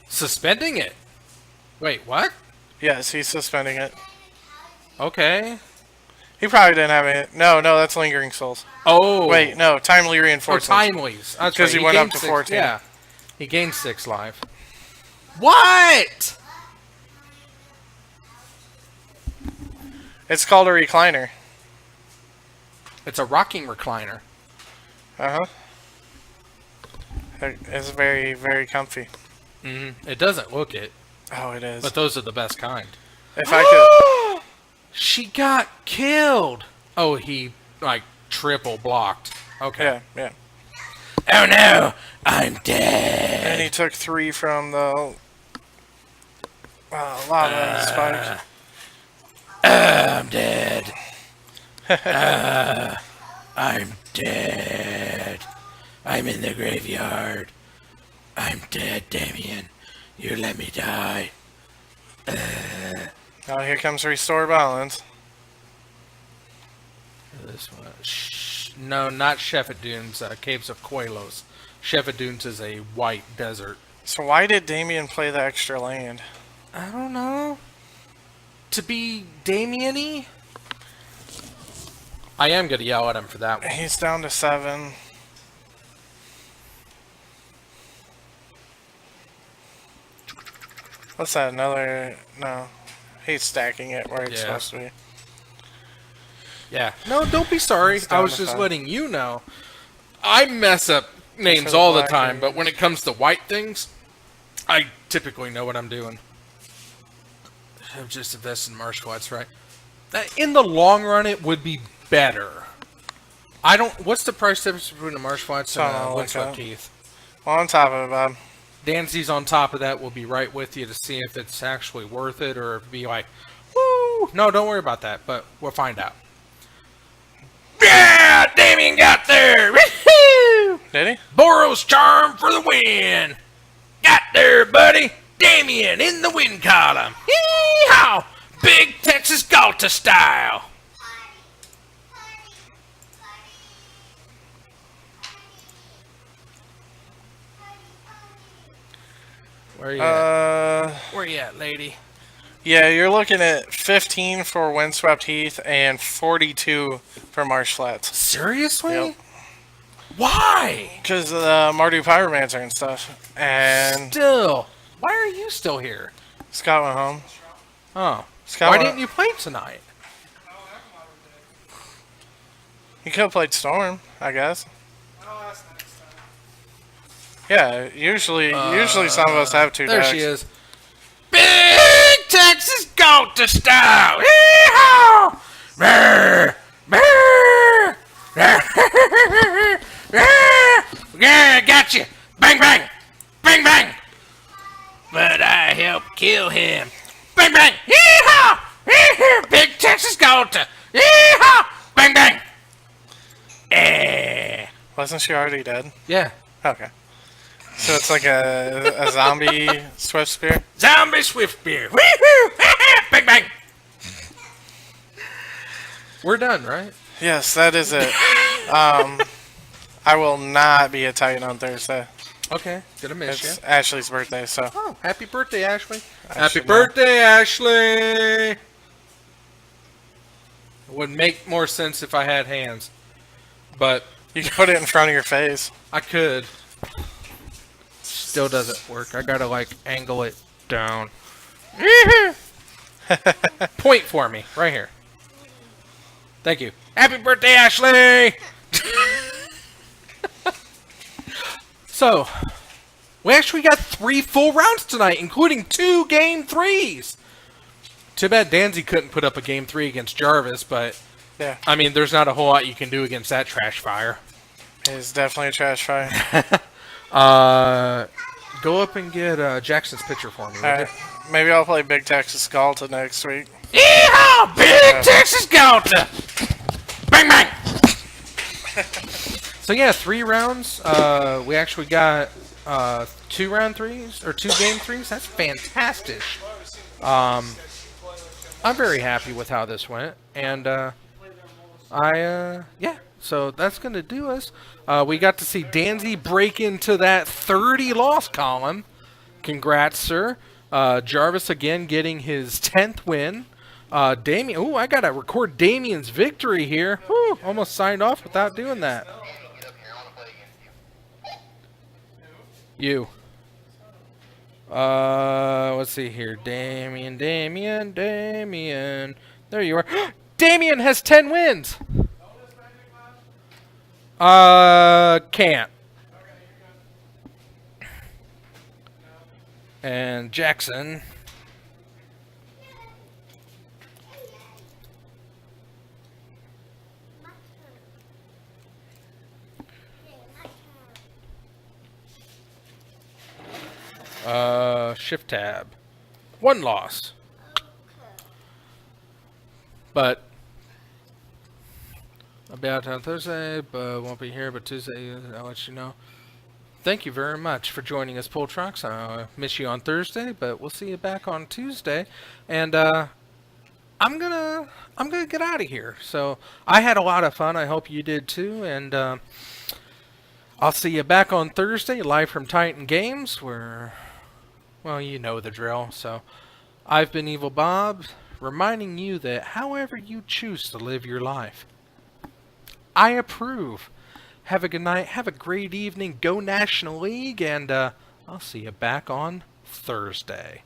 suspending it. Wait, what? Yes, he's suspending it. Okay. He probably didn't have it. No, that's Lingering Souls. Oh. Wait, no, Timely Or Reinforcements. timelies. That's 'Cause right. he went up gained to 6 14. Yeah. He gained 6 life. What? It's called a recliner. It's a rocking recliner. Uh-huh. It's very, very comfy. It doesn't look it, Oh, it is. but those are the best kind. If I could... She got killed. Oh, he like triple blocked. Okay. Yeah. Oh no, I'm dead. And he took 3 from the... lava spike. I'm dead. I'm dead. I'm in the graveyard. I'm dead, Damien. You let me die. Oh, here comes Restore Balance. This one. No, not Shepherdunes, Caves of Quelos. Shepherdunes is a white desert. So why did Damien play the extra land? I don't know. To be Damien-y? I am going to yell at him for that one. He's down to 7. What's that? Another... No. He's stacking it where it's Yeah. supposed to be. Yeah. No, don't be sorry. It's I down was to just 5. letting you know. I mess up names the all the black time, and- but when it comes to white things, I typically know what I'm doing. I've just invested in Marsh Flats, right? In the long run, it would be better. I don't... What's the price difference between a Marsh Flats and Something a like Windswept that. Heath? Well, on top of it, Bob. Danzy's on top of that. Will be right with you to see if it's actually worth it or be like, woo! No, don't worry about that, but we'll find out. Yeah! Damien got there! Woo-hoo! Did he? Boros charm for the win! Got there, buddy! Damien in the win column! Yee-haw! Big Texas Galta style! Where you at? Where you at, lady? Yeah, you're looking at 15 for Windswept Heath and 42 for Marsh Flats. Seriously? Yep. Why? Because of the Mardu Pyromancer and stuff. And Still. Why are you still here? Scott went home. Oh. Scott Why went- didn't you play tonight? He could have played Storm, I guess. Yeah, usually some of us have 2 There decks. she is. Big Texas Galta style! Yee-haw! Brr, brr, brr, yeah, gotcha! Bang, bang! Bang, bang! But I helped kill him. Bang, bang! Yee-haw! Yee-haw! Big Texas Galta! Yee-haw! Bang, bang! Wasn't she already dead? Yeah. Okay. So it's like a zombie Swift Spear? Zombie Swift Beer. Woohoo! Bang, bang! We're done, right? Yes, that is it. I will not be at Titan on Thursday. Okay. Gonna miss you. It's Ashley's birthday, so Oh, happy birthday, Ashley. I Happy should know. birthday, Ashley. It would make more sense if I had hands. But you can put it in front of your face. I could. Still doesn't work. I gotta, like, angle it down. Point for me. Right here. Thank you. Happy birthday, Ashley! So, we actually got 3 full rounds tonight, including 2 Game 3s. Too bad Danzy couldn't put up a Game 3 against Jarvis, but, Yeah, I mean, there's not a whole lot you can do against that trash fire. it's definitely a trash fire. Go up and get Jackson's picture for me, will you? Alright, maybe I'll play Big Texas Galta next week. Yeehaw! Big Texas Galta! Bang, bang! So yeah, 3 rounds. We actually got 2 round 3s, or 2 game 3s. That's fantastic. I'm very happy with how this went. And, yeah. So that's going to do us. We got to see Danzy break into that 30 loss column. Congrats, sir. Jarvis again getting his 10th win. Damien, ooh, I got to record Damien's victory here. Whew, almost signed off without doing that. You. Let's see here. Damien. There you are. Damien has 10 wins. Can't. And Jackson. Shift tab. 1 loss. But a I'll be out on Thursday, but won't be here. But Tuesday, I'll let you know. Thank you very much for joining us, Poltrox. I miss you on Thursday, but we'll see you back on Tuesday. And I'm gonna get out of here. So I had a lot of fun. I hope you did too. And I'll see you back on Thursday, live from Titan Games, where, well, you know the drill. So I've been Evil Bob, reminding you that however you choose to live your life, I approve. Have a good night. Have a great evening. Go National League. And I'll see you back on Thursday.